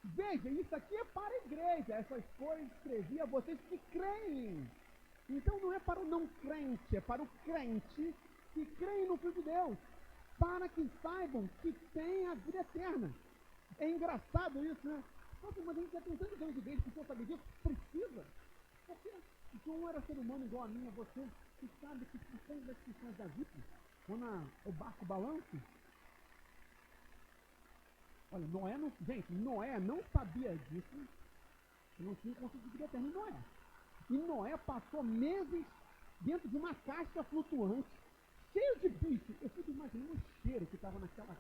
veja, isso aqui é para a igreja, essas coisas escrevi a vocês que creem. Então não é para o não crente, é para o crente que crê no Filho de Deus, para que saibam que tem a vida eterna. É engraçado isso, né? Nossa, mas a gente já tem tantos anos de igreja, que você sabe disso? Precisa. Porque João era ser humano igual a mim, a você, que sabe que por conta das questões da vida, quando o barco balança, olha, Noé não sabia disso, não tinha conceito de vida eterna em Noé. E Noé passou meses dentro de uma caixa flutuante, cheio de bicho. Eu fico imaginando o cheiro que estava naquela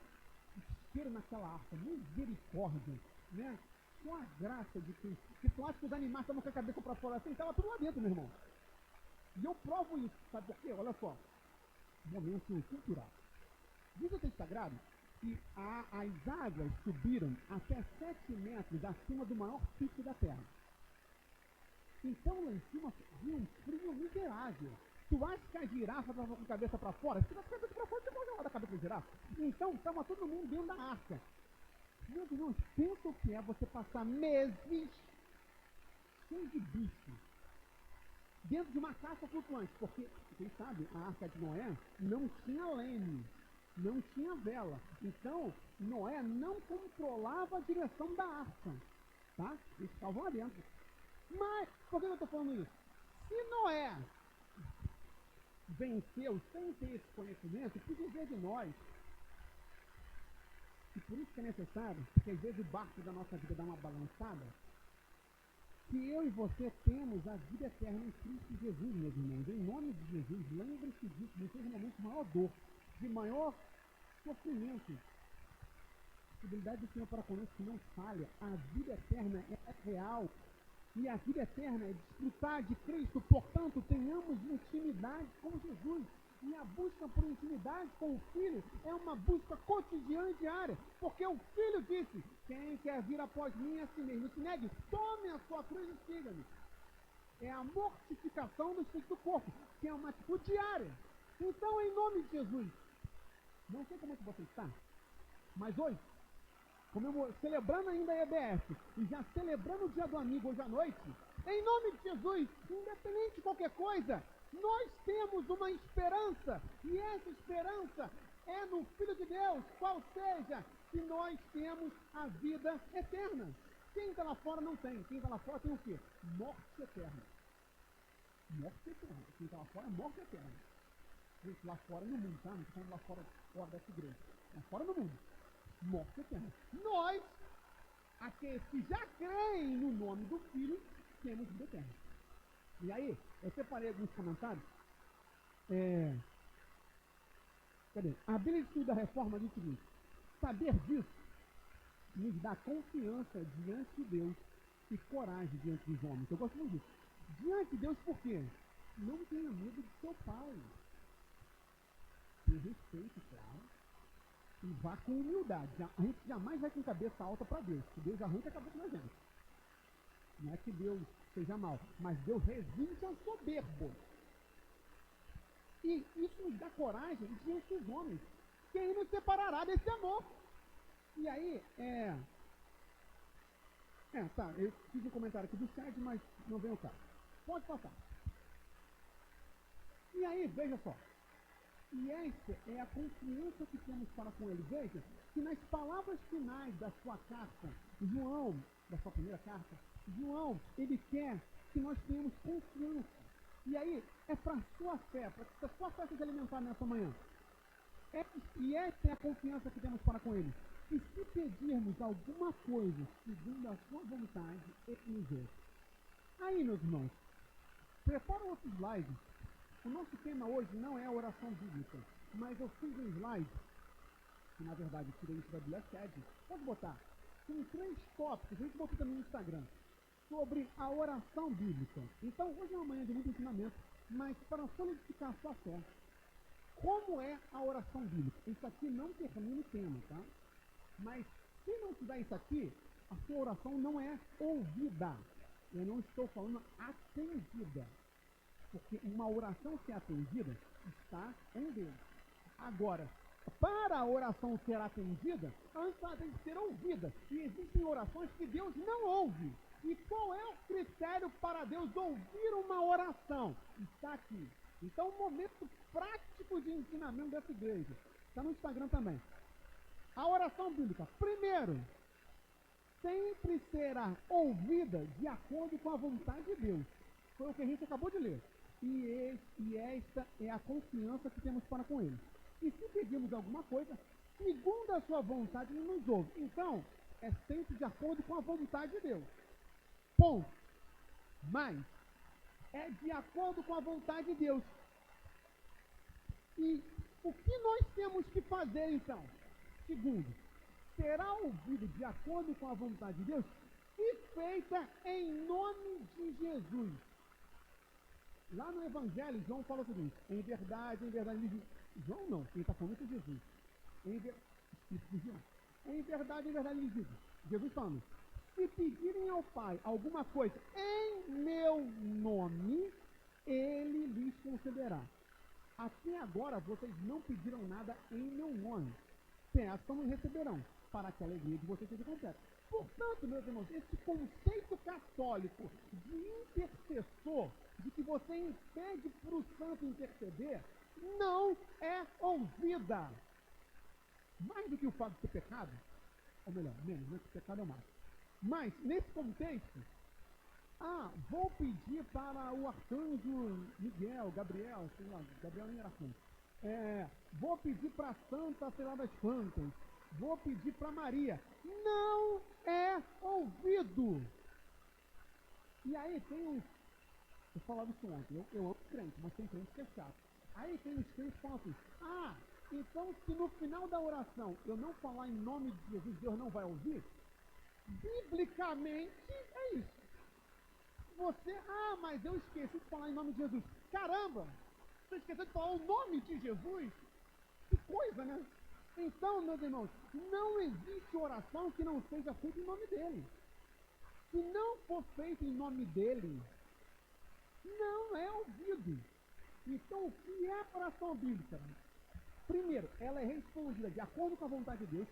arca, misericórdia, né? Com a graça de Cristo. Que tu acha que os animais estavam com a cabeça para fora assim, estava tudo lá dentro, meu irmão. E eu provo isso, sabe por quê? Olha só, momento cultural. Diz o texto sagrado que as águas subiram até 7 metros acima do maior pico da terra. Então lá em cima havia um frio miserável. Tu acha que a girafa estava com a cabeça para fora? Se tivesse a cabeça para fora, você pode da cabeça da girafa. Então estava todo mundo dentro da arca. Meus irmãos, pensa o que é você passar meses cheio de bicho dentro de uma caixa flutuante. Porque, quem sabe, a arca de Noé não tinha leme, não tinha vela. Então, Noé não controlava a direção da arca. Tá? Eles estavam lá dentro. Mas, por que eu estou falando isso? Se Noé venceu sem ter esse conhecimento, por dizer de nós, e por isso que é necessário, porque às vezes o barco da nossa vida dá uma balançada, que eu e você temos a vida eterna em Cristo Jesus, meus irmãos. Em nome de Jesus, lembre-se disso, não seja um momento de maior dor, de maior sofrimento. A possibilidade do Senhor para conosco não falha. A vida eterna é real. E a vida eterna é desfrutar de Cristo. Portanto, tenhamos intimidade com Jesus. E a busca por intimidade com o Filho é uma busca cotidiana e diária. Porque o Filho disse, quem quer vir após mim a si mesmo, se negue, tome a sua cruz e siga-me. É a mortificação do espírito do corpo, que é uma atitude diária. Então, em nome de Jesus, não sei como é que você está, mas hoje, celebrando ainda a EBF e já celebrando o Dia do Amigo hoje à noite, em nome de Jesus, independente de qualquer coisa, nós temos uma esperança, e essa esperança é no Filho de Deus, qual seja que nós temos a vida eterna. Quem está lá fora não tem. Quem está lá fora tem o quê? Morte eterna. Morte eterna. Quem está lá fora é morte eterna. Gente, lá fora no mundo, tá? Não estou falando lá fora dessa igreja. Lá fora no mundo. Morte eterna. Nós, aqueles que já creem no nome do Filho, temos vida eterna. E aí, eu separei alguns comentários. Cadê? A Bíblia de Estudo da Reforma diz o seguinte: saber disso nos dá confiança diante de Deus e coragem diante dos homens. Eu gosto muito disso. Diante de Deus, por quê? Não tenha medo de seu pai. Tenha respeito, claro. E vá com humildade. A gente jamais vai com cabeça alta para Deus, porque Deus arranca a cabeça da gente. Não é que Deus seja mau, mas Deus resiste ao soberbo. E isso nos dá coragem diante dos homens. Quem nos separará desse amor? E aí, tá, eu fiz um comentário aqui do chat, mas não vem o caso. Pode passar. E aí, veja só. E essa é a confiança que temos para com ele. Veja que nas palavras finais da sua carta, João, da sua primeira carta, João, ele quer que nós tenhamos confiança. E aí, é para a sua fé, para que a sua fé seja alimentada nessa manhã. E essa é a confiança que temos para com ele. E se pedirmos alguma coisa segundo a sua vontade, ele nos ouve. Aí, meus irmãos, prepara o outro slide. O nosso tema hoje não é a oração bíblica, mas eu fiz um slide, que na verdade eu tirei isso da Bíblia Sede. Pode botar. Tem 3 tópicos, a gente botou também no Instagram, sobre a oração bíblica. Então, hoje é uma manhã de muito ensinamento, mas para solidificar a sua fé, como é a oração bíblica? Isso aqui não termina o tema, tá? Mas se não tiver isso aqui, a sua oração não é ouvida. Eu não estou falando atendida. Porque uma oração ser atendida está em Deus. Agora, para a oração ser atendida, antes ela tem que ser ouvida. E existem orações que Deus não ouve. E qual é o critério para Deus ouvir uma oração? Está aqui. Então, um momento prático de ensinamento dessa igreja. Está no Instagram também. A oração bíblica, primeiro, sempre será ouvida de acordo com a vontade de Deus. Foi o que a gente acabou de ler. E esta é a confiança que temos para com ele. E se pedimos alguma coisa, segundo a sua vontade, ele nos ouve. Então, é sempre de acordo com a vontade de Deus. Ponto. Mas, é de acordo com a vontade de Deus. E o que nós temos que fazer, então? Segundo, será ouvido de acordo com a vontade de Deus e feita em nome de Jesus. Lá no Evangelho, João fala o seguinte: em verdade, ele diz, João não, quem está falando é Jesus. Em verdade, ele diz, Jesus falando, se pedirem ao Pai alguma coisa em meu nome, ele lhes concederá. Até agora vocês não pediram nada em meu nome. Peçam e receberão, para que a alegria de vocês seja completa. Portanto, meus irmãos, esse conceito católico de intercessor, de que você impede para o santo interceder, não é ouvida. Mais do que o fato de ser pecado, ou melhor, menos, né, que pecado é o mais. Mas, nesse contexto, vou pedir para o arcanjo Miguel, Gabriel, sei lá, Gabriel nem era santo. Vou pedir para a santa, sei lá das quantas. Vou pedir para Maria. Não é ouvido. E aí tem uns... Eu falava isso ontem. Eu amo crente, mas tem crente que é chato. Aí tem os crentes que falam assim: então se no final da oração eu não falar em nome de Jesus, Deus não vai ouvir? Biblicamente é isso. Você, mas eu esqueci de falar em nome de Jesus. Caramba! Você esqueceu de falar o nome de Jesus? Que coisa, né? Então, meus irmãos, não existe oração que não seja feita em nome dele. Se não for feita em nome dele, não é ouvido. Então, o que é a oração bíblica? Primeiro, ela é respondida de acordo com a vontade de Deus.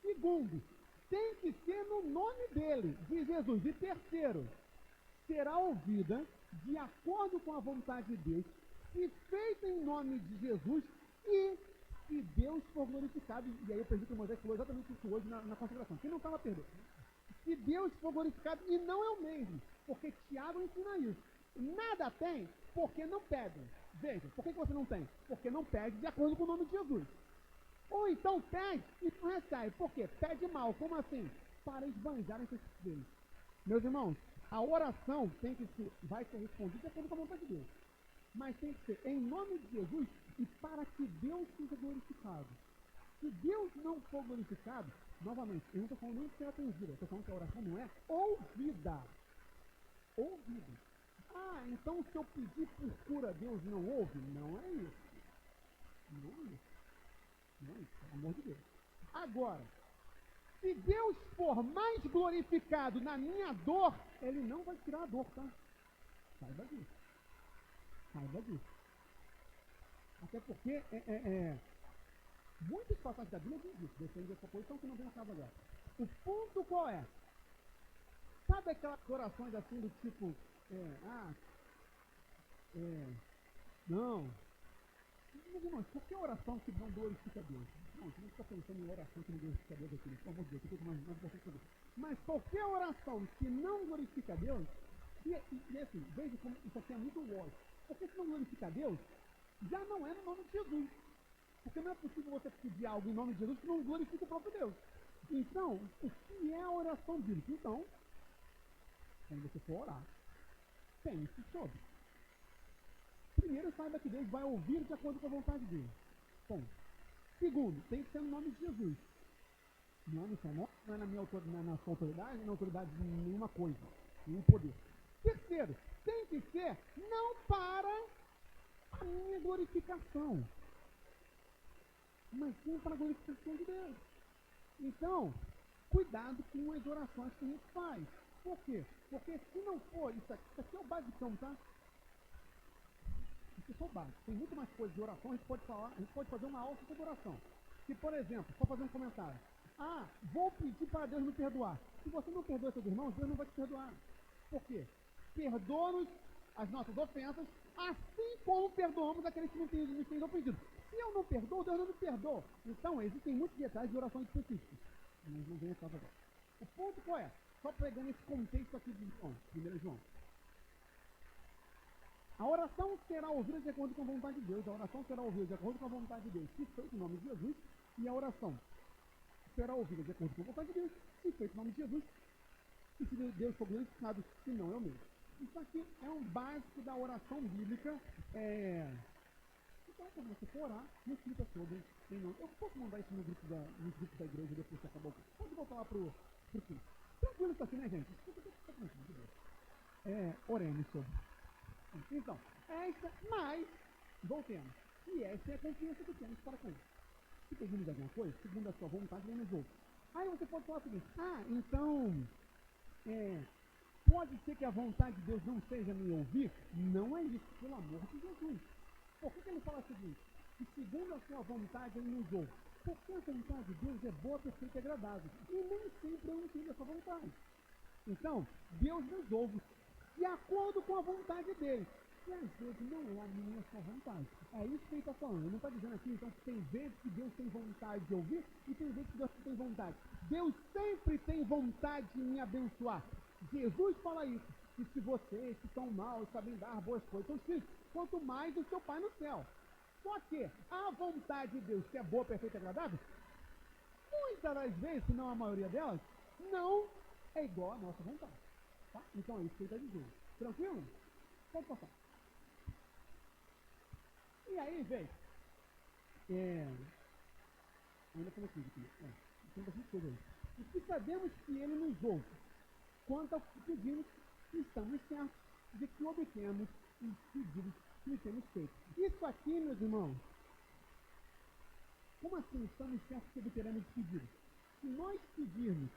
Segundo, tem que ser no nome dele, de Jesus. E terceiro, será ouvida de acordo com a vontade de Deus, e feita em nome de Jesus, e se Deus for glorificado. E aí eu perdi que o Moisés falou exatamente isso hoje na consagração. Quem não estava perdendo? Se Deus for glorificado, e não é o mesmo, porque Tiago ensina isso. Nada tem, porque não pedem. Veja, por que você não tem? Porque não pede de acordo com o nome de Jesus. Ou então pede e não recebe. Por quê? Pede mal. Como assim? Para esbanjar em seus filhos. Meus irmãos, a oração vai ser respondida de acordo com a vontade de Deus. Mas tem que ser em nome de Jesus e para que Deus seja glorificado. Se Deus não for glorificado, novamente, eu não estou falando nem de ser atendida, eu estou falando que a oração não é ouvida. Ouvida. Ah, então se eu pedir por cura, Deus não ouve? Não é isso. Não é isso. Não é isso, pelo amor de Deus. Agora, se Deus for mais glorificado na minha dor, Ele não vai tirar a dor, tá? Saiba disso. Saiba disso. Até porque muitas passagens da Bíblia dizem isso. Defende essa posição que não vem a cabo agora. O ponto qual é? Sabe aquelas orações assim do tipo, não. Mas, irmãos, por que oração que não glorifica a Deus? Não, você não está pensando em oração que não glorifica a Deus aqui, pelo amor de Deus, mais importante fazer. Mas qualquer oração que não glorifica a Deus, e assim, veja como isso aqui é muito lógico. Porque se não glorifica a Deus, já não é no nome de Jesus. Porque não é possível você pedir algo em nome de Jesus que não glorifica o próprio Deus. Então, o que é a oração bíblica? Então, quando você for orar, pense sobre. Primeiro, saiba que Deus vai ouvir de acordo com a vontade dele. Bom, segundo, tem que ser no nome de Jesus. Não é no seu nome, não é na minha autoridade, não é na sua autoridade, não é na autoridade de nenhuma coisa, nenhum poder. Terceiro, tem que ser não para a minha glorificação, mas sim para a glorificação de Deus. Então, cuidado com as orações que a gente faz. Por quê? Porque se não for, isso aqui é o basicão, tá? Isso é só o básico. Tem muito mais coisas de oração, a gente pode falar, a gente pode fazer uma aula sobre oração. Se, por exemplo, só fazer um comentário. Ah, vou pedir para Deus me perdoar. Se você não perdoa seus irmãos, Deus não vai te perdoar. Por quê? Perdoa-nos as nossas ofensas, assim como perdoamos aqueles que nos têm ofendido. Se eu não perdoo, Deus não me perdoa. Então, existem muitos detalhes de orações específicas. Mas não vem a causa agora. O ponto qual é? Só pegando esse contexto aqui de João, 1 João. A oração será ouvida de acordo com a vontade de Deus. A oração será ouvida de acordo com a vontade de Deus, se feito em nome de Jesus. E a oração será ouvida de acordo com a vontade de Deus, se feito em nome de Jesus. E se Deus for glorificado, se não eu mesmo. Isso aqui é um básico da oração bíblica. Então, quando você for orar, reflita sobre. Eu posso mandar isso nos grupos da igreja depois que acabar o curso. Pode voltar lá pro curso. Tranquilo isso aqui, né, gente? Oremos sobre. Então, mas, voltemos. E essa é a confiança que temos para com ele. Se pedimos alguma coisa, segundo a sua vontade, ele nos ouve. Aí você pode falar o seguinte, então, pode ser que a vontade de Deus não seja me ouvir? Não é isso, pelo amor de Jesus. Por que ele fala o seguinte? Que segundo a sua vontade ele nos ouve. Porque a vontade de Deus é boa, perfeita e agradável. E nem sempre eu entendo essa vontade. Então, Deus nos ouve de acordo com a vontade dele. E às vezes não é a minha só vontade. É isso que ele está falando. Ele não está dizendo aqui, então, que tem vezes que Deus tem vontade de ouvir e tem vezes que Deus não tem vontade. Deus sempre tem vontade de me abençoar. Jesus fala isso. E se vocês que estão mal sabem dar boas coisas aos filhos, quanto mais o seu Pai no céu. Só que a vontade de Deus, que é boa, perfeita e agradável, muitas das vezes, se não a maioria delas, não é igual à nossa vontade. Tá? Então é isso que ele está dizendo. Tranquilo? Pode passar. E aí, veja. Ainda falei aqui. Tem bastante coisa aí. E que sabemos que ele nos ouve. Quanto ao que pedimos, estamos certos de que obtemos os pedidos que lhe temos feito. Isso aqui, meus irmãos, como assim estamos certos que obteremos os pedidos? Se nós pedirmos,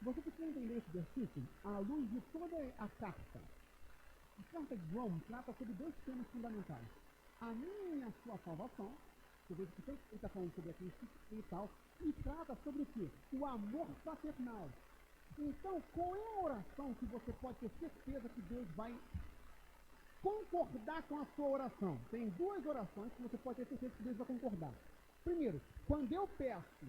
você precisa entender esse versículo à luz de toda a carta. A carta de João trata sobre dois temas fundamentais. A minha e a sua salvação, você vê que ele está falando sobre a Cristo e tal, e trata sobre o quê? O amor fraternal. Então, qual é a oração que você pode ter certeza que Deus vai concordar com a sua oração? Tem duas orações que você pode ter certeza que Deus vai concordar. Primeiro, quando eu peço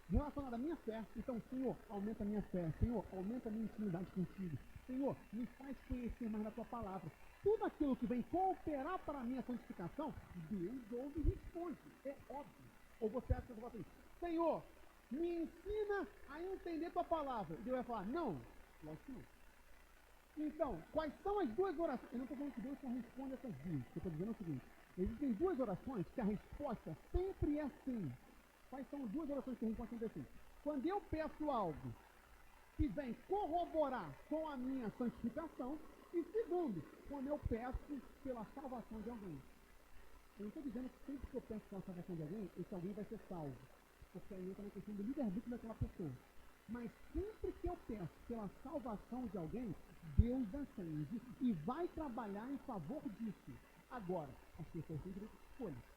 relacionado à minha fé, então, Senhor, aumenta a minha fé, Senhor, aumenta a minha intimidade contigo, Senhor, me faz conhecer mais da tua palavra. Tudo aquilo que vem cooperar para a minha santificação, Deus ouve e responde. É óbvio. Ou você acha que você vai assim, Senhor, me ensina a entender tua palavra. E Deus vai falar, não, lógico que não. Então, quais são as duas orações? Eu não estou falando que Deus só responde essas duas. Eu estou dizendo o seguinte, existem duas orações que a resposta sempre é sim. Quais são as duas orações que a resposta sempre é sim? Quando eu peço algo que vem corroborar com a minha santificação, e segundo, quando eu peço pela salvação de alguém. Eu não estou dizendo que sempre que eu peço pela salvação de alguém, esse alguém vai ser salvo, porque aí entra na questão do livre-arbítrio daquela pessoa. Mas sempre que eu peço pela salvação de alguém, Deus acende e vai trabalhar em favor disso. Agora, as pessoas têm direito de escolha.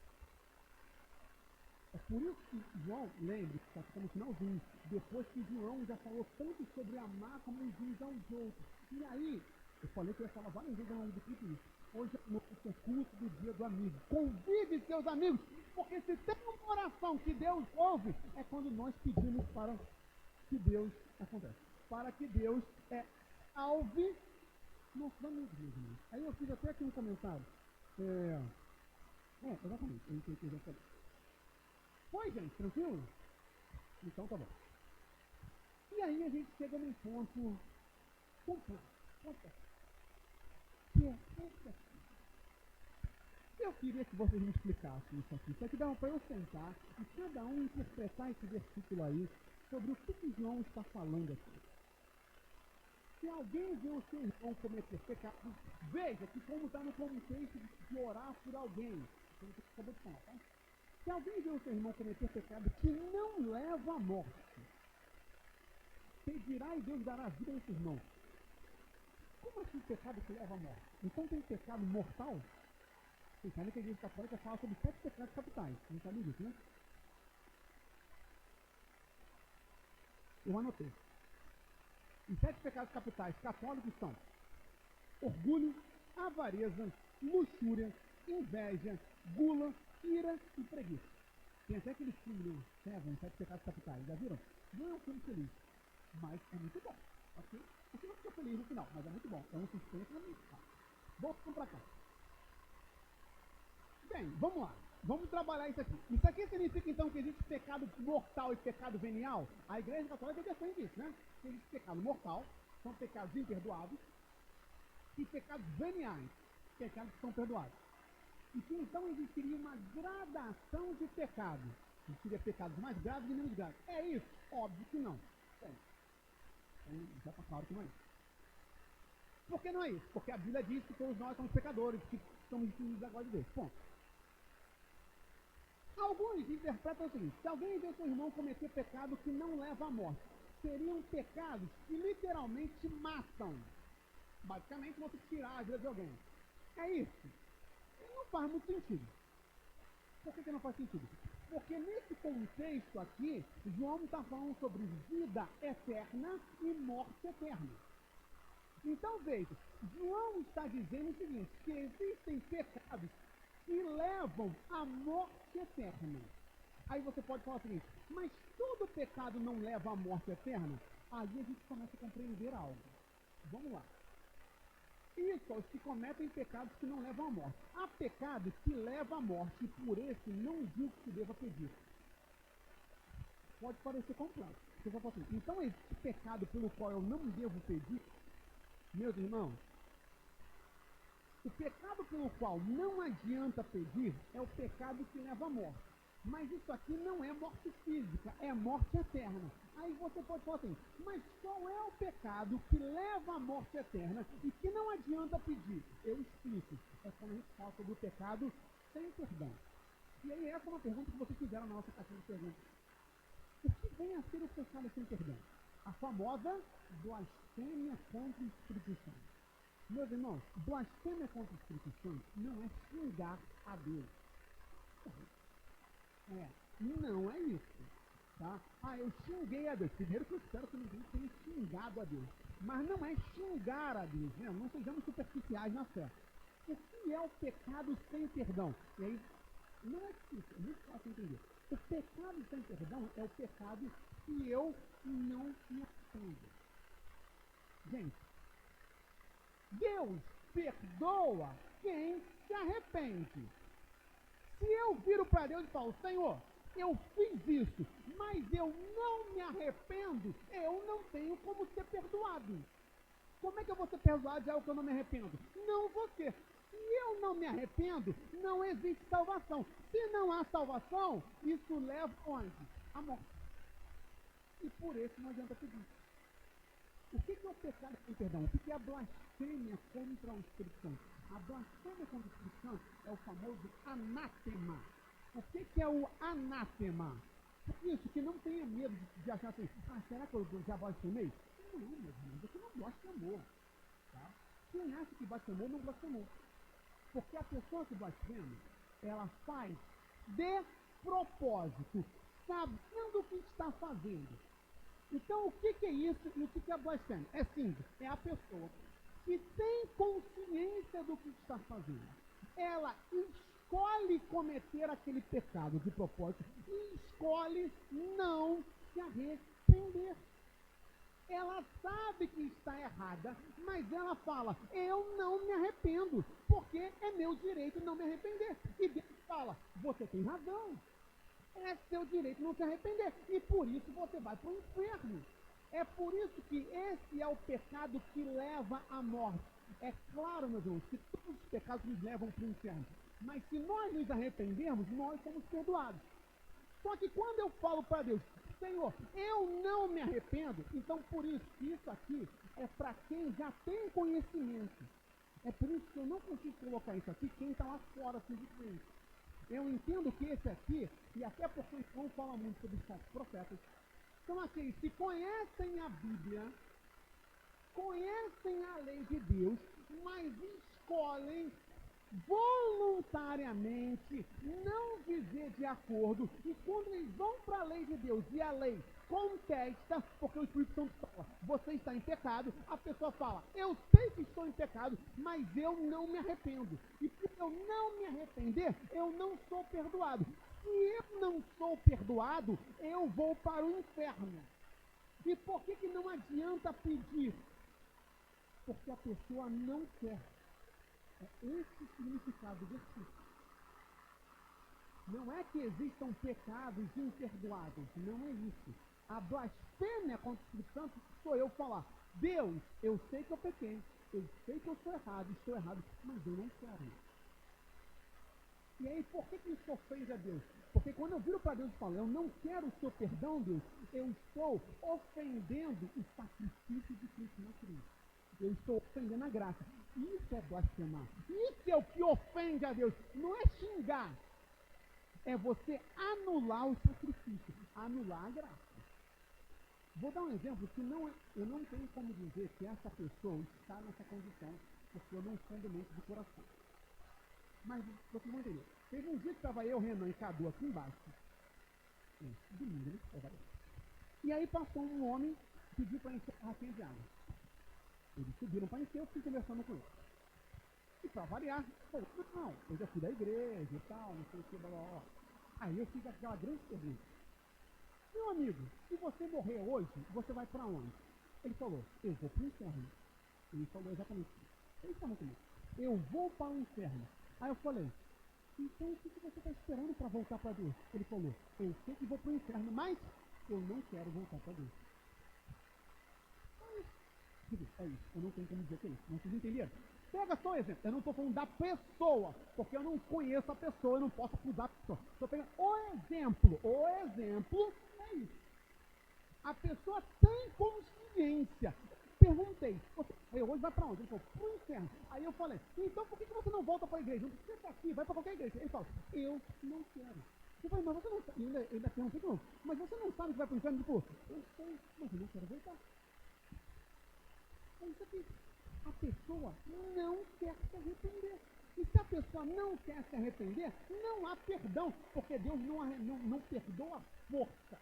É por isso que João, lembre, que está no finalzinho, depois que João já falou tanto sobre amar como uns aos outros. E aí, eu falei que eu ia falar várias vezes ao longo do culto isso. Hoje é o nosso culto do dia do amigo. Convide seus amigos, porque se tem uma oração que Deus ouve, é quando nós pedimos para que Deus acontece. Para que Deus salve nossos amigos, meus irmãos. Aí eu fiz até aqui um comentário. Exatamente, eu entendi que eu já falei. Foi, gente, tranquilo? Então tá bom. E aí a gente chega num ponto complexo. Que é esse aqui. Eu queria que vocês me explicassem isso aqui. Isso aqui dava para eu sentar e cada um interpretar esse versículo aí sobre o que João está falando aqui. Se alguém vê o seu irmão cometer pecado, veja que como está no contexto de orar por alguém, como você acabou de falar, tá? Se alguém vê o seu irmão cometer pecado que não leva à morte, pedirá e Deus dará vida a esse irmão. Como assim pecado que leva à morte? Então tem pecado mortal? Vocês sabem que a Igreja Católica fala sobre 7 pecados capitais. Não sabem disso, né? Eu anotei. Os 7 pecados capitais católicos são orgulho, avareza, luxúria, inveja, gula, ira e preguiça. Tem até aquele filme, Seven, 7 pecados capitais, já viram? Não é um filme feliz, mas é muito bom. Ok? Você não fica feliz no final, mas é muito bom. É um suspense na minha cara. Voltando pra cá. Bem, vamos lá. Vamos trabalhar isso aqui. Isso aqui significa então que existe pecado mortal e pecado venial? A Igreja Católica defende isso, né? Que existe pecado mortal, são pecados imperdoáveis, e pecados veniais, pecados que são perdoados. E que então existiria uma gradação de pecado. Existiria pecados mais graves e menos graves. É isso? Óbvio que não. Então, já está claro que não é isso. Por que não é isso? Porque a Bíblia diz que todos nós somos pecadores, que somos discípulos da glória de Deus. Ponto. Alguns interpretam o seguinte: se alguém vê seu irmão cometer pecado que não leva à morte, seriam pecados que literalmente matam. Basicamente, você tirar a vida de alguém. É isso. Não faz muito sentido. Por que não faz sentido? Porque nesse contexto aqui, João está falando sobre vida eterna e morte eterna. Então veja, João está dizendo o seguinte, que existem pecados que levam à morte eterna. Aí você pode falar o seguinte, mas todo pecado não leva à morte eterna? Aí a gente começa a compreender algo. Vamos lá. Isso, os que cometem pecados que não levam à morte. Há pecados que levam à morte e por esse não digo que deva pedir. Pode parecer complexo. Você vai falar assim, então esse pecado pelo qual eu não devo pedir, meus irmãos, o pecado pelo qual não adianta pedir é o pecado que leva à morte. Mas isso aqui não é morte física, é morte eterna. Aí você pode falar assim, mas qual é o pecado que leva à morte eterna e que não adianta pedir? Eu explico. É quando a gente fala sobre o pecado sem perdão. E aí essa é uma pergunta que vocês fizeram na nossa caixinha de perguntas. O que vem a ser o pecado sem perdão? A famosa blasfêmia contra o Espírito Santo. Meus irmãos, blasfêmia contra o Espírito Santo não é xingar a Deus. Não é isso. Tá? Eu xinguei a Deus. Primeiro que eu espero que ninguém tenha xingado a Deus. Mas não é xingar a Deus, né? Não sejamos superficiais na fé. O que é o pecado sem perdão? E aí, não é difícil, é muito fácil entender. O pecado sem perdão é o pecado que eu não me arrependo. Gente, Deus perdoa quem se arrepende. Se eu viro para Deus e falo, Senhor, eu fiz isso, mas eu não me arrependo, eu não tenho como ser perdoado. Como é que eu vou ser perdoado de algo que eu não me arrependo? Não vou ser. Se eu não me arrependo, não existe salvação. Se não há salvação, isso leva onde? A morte. E por isso não adianta pedir. O que é o pecado sem perdão? O que é a blasfêmia contra o Espírito Santo? A blasfêmia contra o Espírito Santo é o famoso anátema. O que é o anátema? Por isso, que não tenha medo de achar assim, será que eu já blasfemei? Não, meu irmão, você não blasfemou. Tá? Quem acha que blasfemou, não blasfemou. Porque a pessoa que blasfema, ela faz de propósito, sabendo o que está fazendo. Então, o que é isso e o que é blasfêmia? É simples, é a pessoa que tem consciência do que está fazendo. Ela escolhe cometer aquele pecado de propósito e escolhe não se arrepender. Ela sabe que está errada, mas ela fala, eu não me arrependo, porque é meu direito não me arrepender. E Deus fala, você tem razão. É seu direito não se arrepender. E por isso você vai para o inferno. É por isso que esse é o pecado que leva à morte. É claro, meus irmãos, que todos os pecados nos levam para o inferno. Mas se nós nos arrependermos, nós somos perdoados. Só que quando eu falo para Deus, Senhor, eu não me arrependo, então por isso aqui é para quem já tem conhecimento. É por isso que eu não consigo colocar isso aqui, quem está lá fora fisicamente. Eu entendo que esse aqui, e até porque o João fala muito sobre os falsos profetas, são aqueles que conhecem a Bíblia, conhecem a lei de Deus, mas escolhem voluntariamente não viver de acordo, e quando eles vão para a lei de Deus e a lei contesta, porque o Espírito Santo fala, você está em pecado, a pessoa fala, eu sei que estou em pecado, mas eu não me arrependo, e por eu não me arrepender, eu não sou perdoado. Se eu não sou perdoado, eu vou para o inferno. E por que não adianta pedir? Porque a pessoa não quer. É esse o significado do versículo. Não é que existam pecados imperdoáveis, não é isso. A blasfêmia contra o Espírito Santo sou eu falar, Deus, eu sei que eu pequei, eu sei que eu estou errado, mas eu não quero. E aí, por que isso ofende a Deus? Porque quando eu viro para Deus e falo, eu não quero o seu perdão, Deus, eu estou ofendendo o sacrifício de Cristo na cruz. Eu estou ofendendo a graça. Isso é blasfemar. Isso é o que ofende a Deus. Não é xingar. É você anular o sacrifício, anular a graça. Vou dar um exemplo que eu não tenho como dizer que essa pessoa está nessa condição, porque eu não fundo mente de coração. Mas vocês vão entender. Teve um dia que estava eu, Renan e Cadu aqui embaixo. Domingo, né? E aí passou um homem, pediu para encher a garrafinha de água. Eles subiram para encher, eu fui conversando com ele. E para variar, falou, não, eu já fui da igreja e tal, não sei o que, blá, blá, blá. Aí eu fiz aquela grande pergunta. Meu amigo, se você morrer hoje, você vai para onde? Ele falou, eu vou para o inferno. Ele falou exatamente isso. Ele falou comigo, eu vou para o inferno. Aí eu falei, então o que você está esperando para voltar para Deus? Ele falou, eu sei que vou para o inferno, mas eu não quero voltar para Deus. É isso, eu não tenho como dizer que é isso. Não vocês entenderam? Pega só o exemplo. Eu não estou falando da pessoa, porque eu não conheço a pessoa, eu não posso acusar a pessoa. Estou pegando o exemplo. O exemplo é isso. A pessoa tem consciência. Perguntei, você hoje vai para onde? Ele falou, para o inferno. Aí eu falei, então por que você não volta para a igreja? Não precisa estar aqui, vai para qualquer igreja. Ele falou, eu não quero. Eu falei, mas você não sabe. Eu ainda perguntei de novo, mas você não sabe que vai para o inferno? Ele falou, eu sei, mas eu não quero voltar. É isso aqui. A pessoa não quer se arrepender. E se a pessoa não quer se arrepender, não há perdão, porque Deus não perdoa força.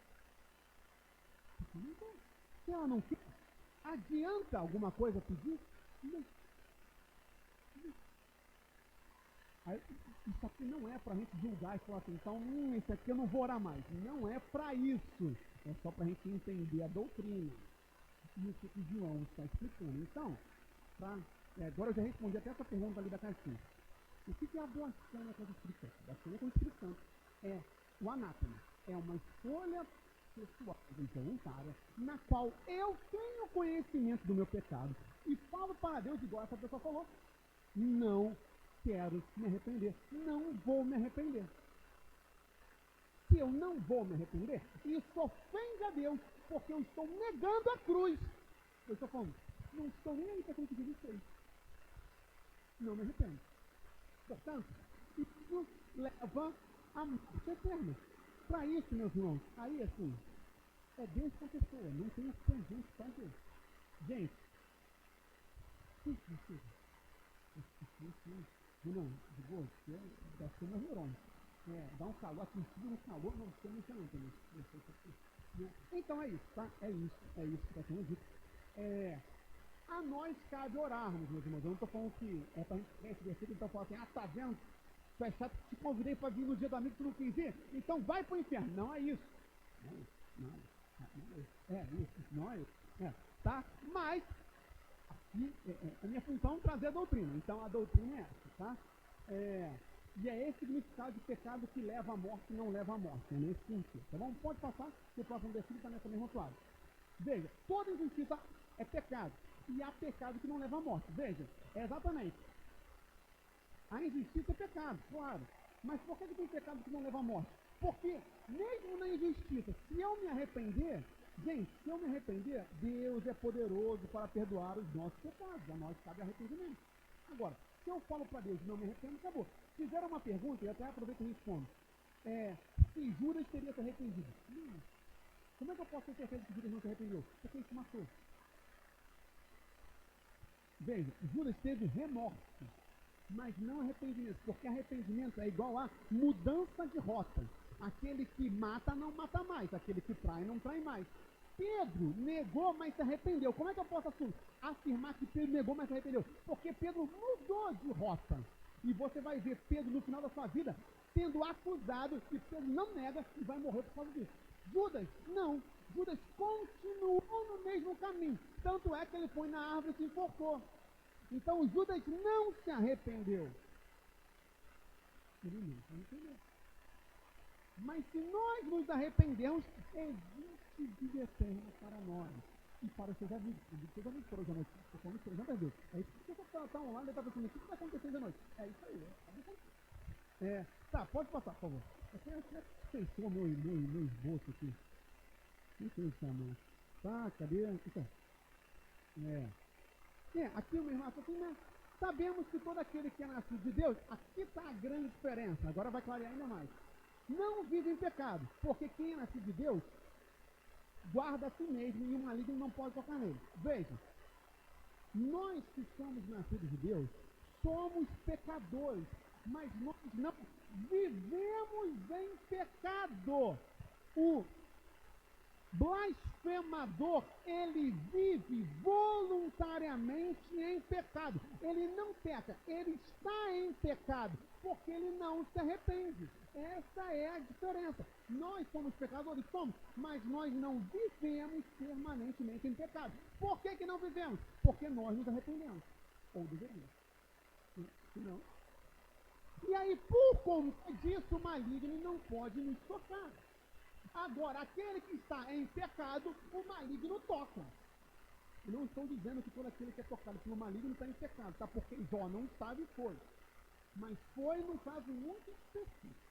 Não. Se ela não quer, adianta alguma coisa pedir? Não. Aí, isso aqui não é para a gente julgar e falar assim, então, isso aqui eu não vou orar mais. Não é para isso. É só para a gente entender a doutrina. E o que o João está explicando. Então, para Agora eu já respondi até essa pergunta ali da caixinha. O que é a blasfêmia contra o Espírito Santo? A blasfêmia contra o Espírito Santo é o anátema. É uma escolha pessoal e voluntária na qual eu tenho conhecimento do meu pecado e falo para Deus, igual essa pessoa falou, não quero me arrepender, não vou me arrepender. Se eu não vou me arrepender, isso ofende a Deus, porque eu estou negando a cruz. Eu estou falando, não estou nem aí para aquilo que Jesus fez. Não me arrependo. Portanto, isso leva à morte eterna. Para isso, meus irmãos, aí assim, é Deus com a pessoa, não tem o que a gente fazer. Gente, não, de boa, deve ser meus neurônios. Dá um calor, aqui em cima no calor, não sei nem não também. Então é isso, tá? É isso que está sendo dito. A nós cabe orarmos, meus irmãos. Eu não estou falando que é para a gente ler esse versículo, então falar assim, tá vendo? Tu é chato, te convidei para vir no dia do amigo, tu não quis ir, então vai para o inferno. Não é isso. Não é isso. Tá? Mas, aqui, a minha função é trazer a doutrina. Então, a doutrina é essa, tá? E é esse significado de pecado que leva à morte e não leva à morte. É nesse sentido, tá bom? Pode passar, que o próximo versículo está nessa mesma toalha. Veja, toda injustiça é pecado. E há pecado que não leva à morte. Veja, exatamente. A injustiça é pecado, claro. Mas por que tem pecado que não leva à morte? Porque, mesmo na injustiça, se eu me arrepender, gente, se eu me arrepender, Deus é poderoso para perdoar os nossos pecados. A nós cabe arrependimento. Agora, se eu falo para Deus não me arrependo, acabou. Fizeram uma pergunta, e até aproveito e respondo. Se Judas teria se arrependido? Como é que eu posso ter certeza que Judas não se arrependeu? Porque ele se matou. Veja, Judas teve remorso, mas não arrependimento, porque arrependimento é igual a mudança de rota. Aquele que mata não mata mais, aquele que trai não trai mais. Pedro negou, mas se arrependeu. Como é que eu posso afirmar que Pedro negou, mas se arrependeu? Porque Pedro mudou de rota. E você vai ver Pedro no final da sua vida sendo acusado, e Pedro não nega e vai morrer por causa disso. Judas, não. Judas continuou no mesmo caminho. Tanto é que ele foi na árvore e se enforcou. Então Judas não se arrependeu. Ele não se arrependeu. Mas se nós nos arrependermos, existe vida eterna para nós e para os seus amigos. Os seus amigos foram hoje à noite. Estou falando de seus amigos. É isso que você está online e está pensando, o que vai acontecer hoje à noite? É isso aí. Tá, pode passar, por favor. Você fechou meu esboço aqui. Não sei se mano. Tá, cadê? Então. Aqui o meu irmão falou assim, né? Sabemos que todo aquele que é nascido de Deus, aqui está a grande diferença. Agora vai clarear ainda mais. Não vive em pecado, porque quem é nascido de Deus guarda a si mesmo e o maligno não pode tocar nele. Veja, nós que somos nascidos de Deus, somos pecadores, mas nós não vivemos em pecado. O blasfemador, ele vive voluntariamente em pecado. Ele não peca, ele está em pecado, porque ele não se arrepende. Essa é a diferença. Nós somos pecadores, somos, mas nós não vivemos permanentemente em pecado. Por que não vivemos? Porque nós nos arrependemos. Ou deveríamos. Não. E aí, por conta disso, o maligno não pode nos tocar. Agora, aquele que está em pecado, o maligno toca. Eu não estou dizendo que todo aquele que é tocado pelo maligno está em pecado, tá? Porque Jó não estava e foi. Mas foi num caso muito específico.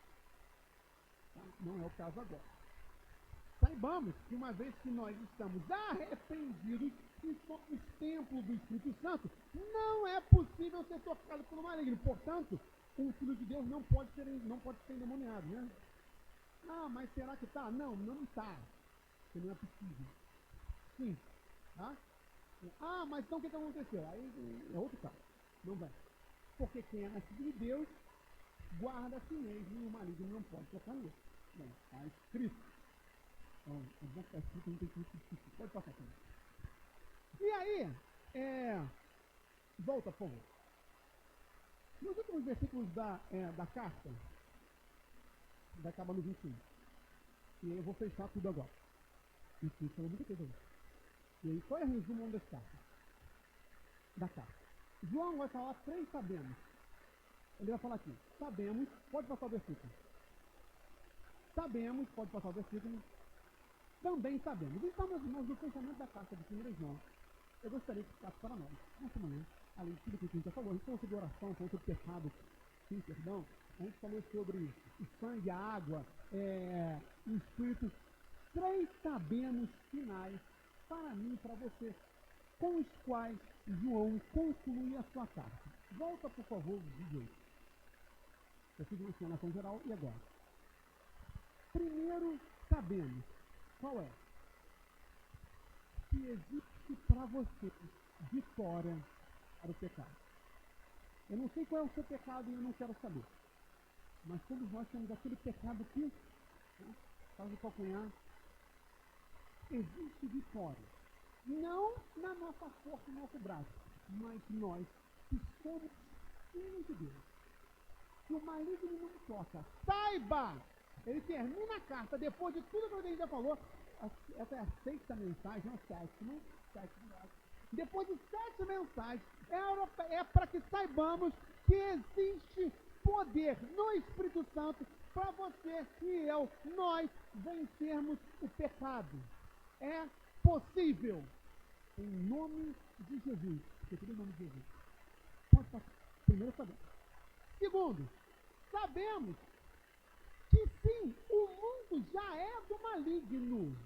Tá? Não é o caso agora. Saibamos que uma vez que nós estamos arrependidos e somos templo do Espírito Santo, não é possível ser tocado pelo maligno. Portanto, um filho de Deus não pode ser endemoniado, né? Ah, mas será que está? Não, não está. Porque não é possível. Sim. Tá? Ah, mas então o que aconteceu? Aí é outro caso. Não vai. Porque quem é nascido de Deus guarda a si mesmo e o maligno não pode tocar nele. Bom, está escrito. Então, é bom que está escrito, não tem que escrito. Pode passar também. E aí, volta, por favor. Nos últimos versículos da carta, vai acabar no 21. E aí eu vou fechar tudo agora. Isso falou muita coisa. E aí, qual é o resumo das cartas? Da carta. João vai falar 3 sabemos. Ele vai falar aqui, sabemos, pode passar o versículo. Sabemos, pode passar o versículo. Também sabemos. Então, meus irmãos, no fechamento da carta de 1 João, eu gostaria que ficasse para nós, nessa manhã, além de tudo que a gente já falou, a gente falou sobre oração, falou sobre pecado, sim, perdão, a gente falou sobre o sangue, a água, o Espírito. 3 sabemos finais para mim e para você, com os quais João conclui a sua carta. Volta, por favor, DJ. Eu fiz uma explanação geral e agora? Primeiro sabemos, qual é? Que existe para você vitória para o pecado. Eu não sei qual é o seu pecado e eu não quero saber. Mas todos nós temos aquele pecado que, faz o calcanhar, existe vitória. Não na nossa força, no nosso braço, mas nós que somos filhos de Deus. Que o maligno não toca. Saiba! Ele termina a carta, depois de tudo que a gente já falou, essa é a 6ª mensagem, a 7ª. Depois de 7 mensagens, é para que saibamos que existe poder no Espírito Santo para você e eu, nós, vencermos o pecado. É possível. Em nome de Jesus. Em nome de Jesus. Pode passar. Primeiro sabemos. Segundo, sabemos que sim, o mundo já é do maligno.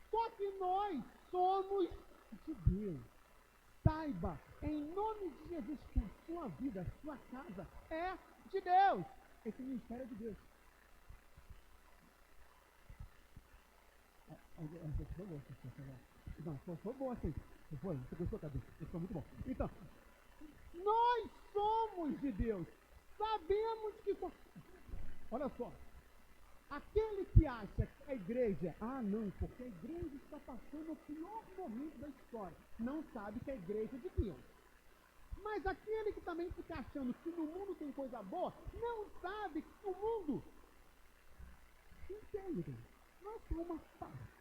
Só que nós somos de Deus. Saiba, em nome de Jesus, que a sua vida, a sua casa é de Deus. Esse ministério é de Deus. Foi boa assim. Você gostou, Cadu? Isso foi muito bom. Então, nós somos de Deus. Sabemos que somos. Olha só. Aquele que acha que a igreja, não, porque a igreja está passando o pior momento da história, não sabe que a igreja é de Deus. Mas aquele que também fica achando que no mundo tem coisa boa, não sabe que o mundo inteiro não é só uma parte.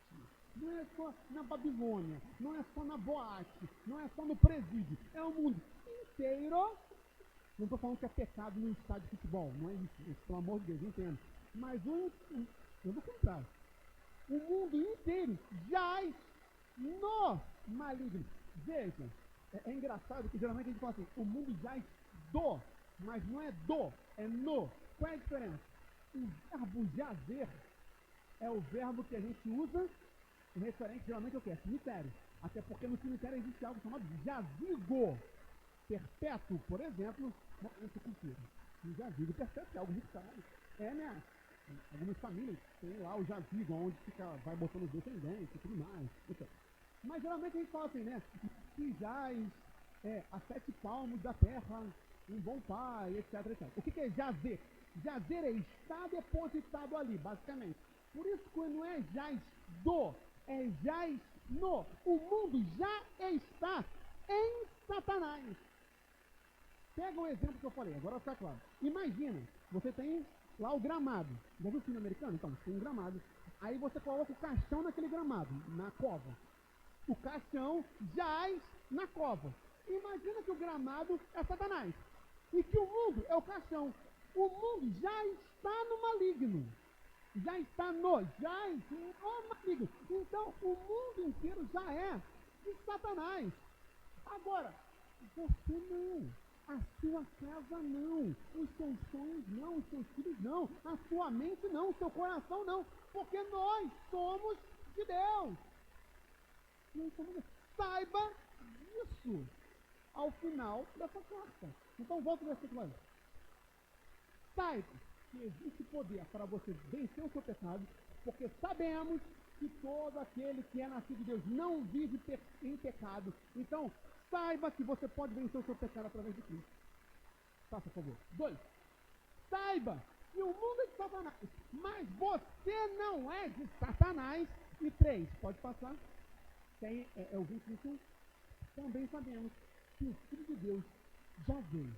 Não é só na Babilônia, não é só na boate, não é só no presídio, é o mundo inteiro. Não estou falando que é pecado no estádio de futebol, não é isso, pelo amor de Deus, entendo. Mas eu vou contrário. O mundo inteiro jaz no maligno. Veja, é engraçado que geralmente a gente fala assim, o mundo jaz do, mas não é do, é no. Qual é a diferença? O verbo jazer é o verbo que a gente usa referente geralmente ao que? É cemitério. Até porque no cemitério existe algo chamado jazigo perpétuo, por exemplo, na cultura. O jazigo perpétuo é algo muito caro. Né? Algumas famílias têm lá o jazigo, onde vai botando os descendentes e tudo mais. Então, mas geralmente a gente fala assim, né? Que jaz a 7 palmos da terra, um bom pai, etc, etc. O que é jazer? Jazer é estar depositado ali, basicamente. Por isso que não é jaz do, é jaz no. O mundo já está em Satanás. Pega o exemplo que eu falei, agora está claro. Imagina, você tem lá o gramado. Já viu o filme americano? Então, você tem um gramado. Aí você coloca o caixão naquele gramado, na cova. O caixão jaz na cova. Imagina que o gramado é Satanás. E que o mundo é o caixão. O mundo já está no maligno. Já está no maligno. Então, o mundo inteiro já é de Satanás. Agora, você não. A sua casa não, os seus sonhos não, os seus filhos não, a sua mente não, o seu coração não, porque nós somos de Deus. Saiba disso ao final dessa carta. Então volta ao versículo aí. Saiba que existe poder para você vencer o seu pecado, porque sabemos que todo aquele que é nascido de Deus não vive em pecado. Então, saiba que você pode vencer o seu pecado através de Cristo. Faça, por favor. 2. Saiba que o mundo é de Satanás, mas você não é de Satanás. E 3. Pode passar. Tem, o 21. Também sabemos que o Filho de Deus já veio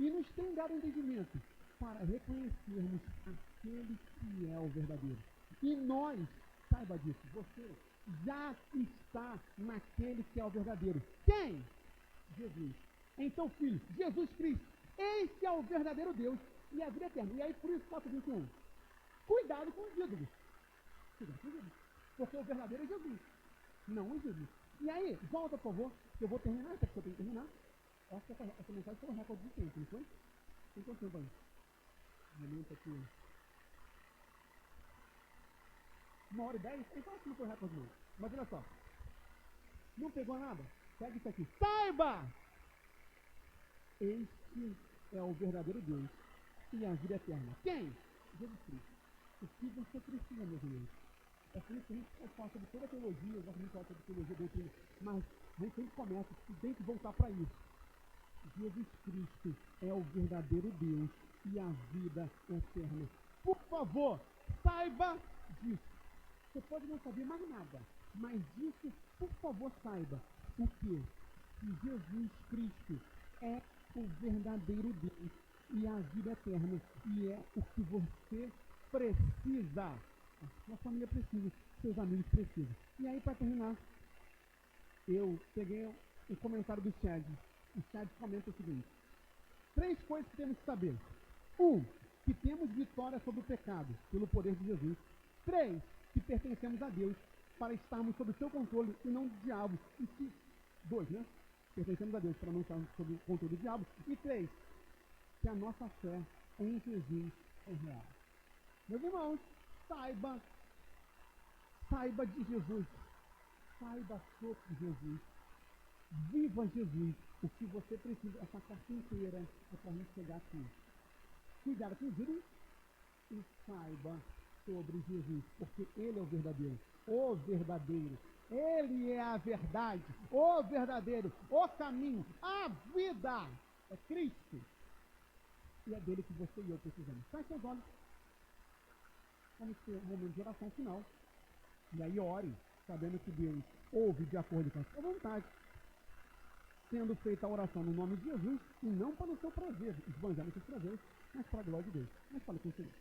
e nos tem dado entendimento para reconhecermos aquele que é o verdadeiro. E nós, saiba disso, você já está naquele que é o verdadeiro. Quem? Jesus. em seu Filho, Jesus Cristo. Este é o verdadeiro Deus e a vida eterna. E aí, por isso, 4:21. Cuidado com os ídolos. Cuidado com os ídolos. Porque o verdadeiro é Jesus, não os ídolos. E aí, volta, por favor, que eu vou terminar, até porque eu tenho que terminar. Eu acho que essa mensagem foi um recorde de tempo, não foi? Tem quanto tempo aí? Momento aqui. 1h10? Então acho que não foi recorde não. Mas olha só. Não pegou nada? Pega isso aqui. Saiba! Este é o verdadeiro Deus e a vida eterna. Quem? Jesus Cristo. O que você precisa, meus irmãos? É por isso que a gente fala sobre toda a teologia, eu gosto muito de falar sobre teologia doutrina, mas a gente sempre começa e tem que voltar para isso. Jesus Cristo é o verdadeiro Deus e a vida eterna. Por favor, saiba disso. Você pode não saber mais nada, mas disso, por favor, saiba. Porque Jesus Cristo é o verdadeiro Deus e a vida eterna. E é o que você precisa. A sua família precisa, seus amigos precisam. E aí, para terminar, eu peguei o comentário do Chad. O Chad comenta o seguinte: 3 coisas que temos que saber. 1, que temos vitória sobre o pecado, pelo poder de Jesus. 3, que pertencemos a Deus, para estarmos sob o seu controle e não do diabo. E 2, né? Pertencemos a Deus para não estarmos sob o controle do diabo. E 3, que a nossa fé em Jesus é real. Meus irmãos, saiba de Jesus. Saiba sobre Jesus. Viva Jesus. O que você precisa, essa carta inteira é para a gente chegar aqui. Cuidado com os ídolos e saiba sobre Jesus, porque Ele é o verdadeiro. O verdadeiro. Ele é a verdade. O verdadeiro. O caminho. A vida. É Cristo. E é dele que você e eu precisamos. Feche seus olhos. Vamos ter um momento de oração final. E aí ore, sabendo que Deus ouve de acordo com a sua vontade, sendo feita a oração no nome de Jesus, e não para o seu prazer, esbanjando seus prazeres, mas para a glória de Deus. Mas fale com o Senhor.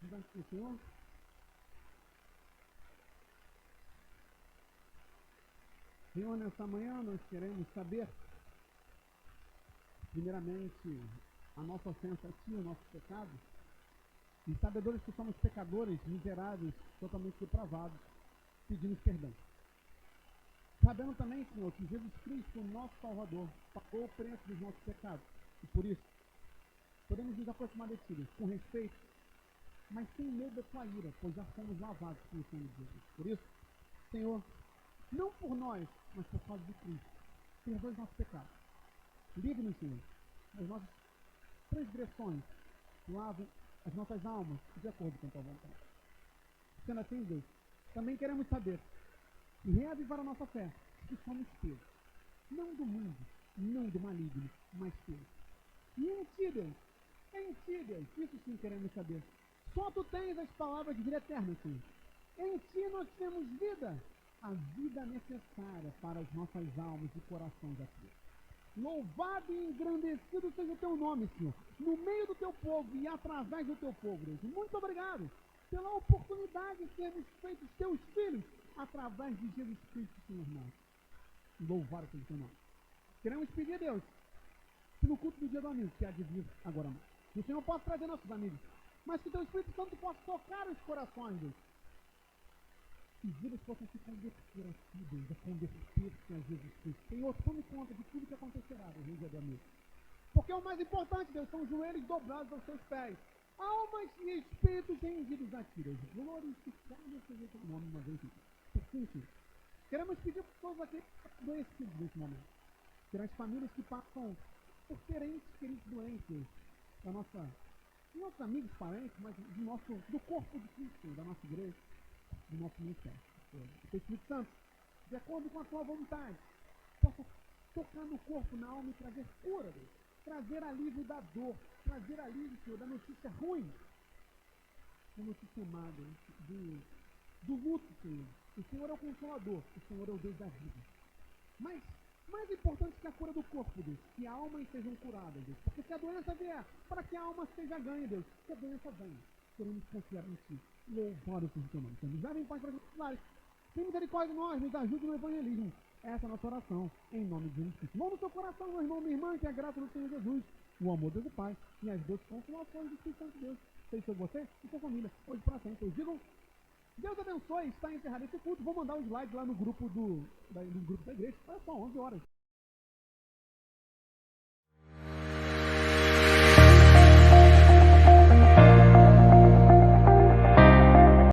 Diga com o Senhor. Senhor, nessa manhã nós queremos saber, primeiramente, a nossa ofensa a Ti, o nosso pecado, e sabedores que somos pecadores, miseráveis, totalmente depravados, pedimos perdão. Sabendo também, Senhor, que Jesus Cristo, o nosso Salvador, pagou o preço dos nossos pecados, e por isso podemos nos aproximar de Ti, com respeito, mas sem medo da Tua ira, pois já fomos lavados pelo sangue de Jesus. Por isso, Senhor, não por nós, mas por causa de Cristo, perdoe os nossos pecados. Livre-nos, Senhor, das nossas transgressões, lave as nossas almas de acordo com a Tua vontade. Sendo assim, Deus, também queremos saber e reavivar a nossa fé, que somos teus, não do mundo, não do maligno, mas teus. E em Ti, Deus, isso sim queremos saber. Só Tu tens as palavras de vida eterna, Senhor. Em Ti nós temos vida, a vida necessária para as nossas almas e corações aqui. Louvado e engrandecido seja o Teu nome, Senhor, no meio do Teu povo e através do Teu povo, Deus. Muito obrigado pela oportunidade de sermos feitos Teus filhos através de Jesus Cristo, Senhor nosso. Louvado seja o Teu nome. Queremos pedir, Deus, que no culto do dia do amigo, que há de vir agora mais, que o Senhor possa trazer nossos amigos, mas que o Teu Espírito Santo possa tocar os corações, Deus. Que vidas possam se converter a Ti, Deus, a converter-se a Jesus Cristo. Senhor, tome conta de tudo que acontecerá no dia do amigo. Porque o mais importante, Deus, são joelhos dobrados aos Teus pés, almas e espíritos rendidos a Ti, Deus. Glorificado seja o Teu nome uma vez mais. Por fim, Senhor, queremos pedir por todos aqueles adoecidos nesse momento, pelas famílias que passam por ter entes queridos doentes, da nossa, dos nossos amigos, parentes, mas do corpo de Cristo, da nossa igreja, do nosso ministério. O Espírito Santo, de acordo com a Tua vontade, possa tocar no corpo, na alma e trazer cura, Deus. Trazer alívio da dor, trazer alívio, Senhor, da notícia ruim, da notícia má, do luto, Senhor. O Senhor é o Consolador, o Senhor é o Deus da vida. Mas Mais importante que a cura do corpo, Deus, que almas sejam curadas, Deus. Porque se a doença vier, para que a alma seja ganha, Deus, que a doença venha. Queremos confiar em Ti. Louvado seja o Teu nome. Nos leve em paz para os lares. Tem misericórdia de nós, nos ajude no evangelismo. Essa é a nossa oração, em nome de Jesus Cristo. Mão no seu coração, meu irmão, minha irmã, que a graça do Senhor Jesus, o amor de Deus do Pai e as doces consolações do Espírito Santo de Deus. Seja sobre você e sua família, hoje para sempre. Pois digam, Deus abençoe, está encerrado esse culto. Vou mandar os slides lá no grupo da igreja. Olha só, 11 horas.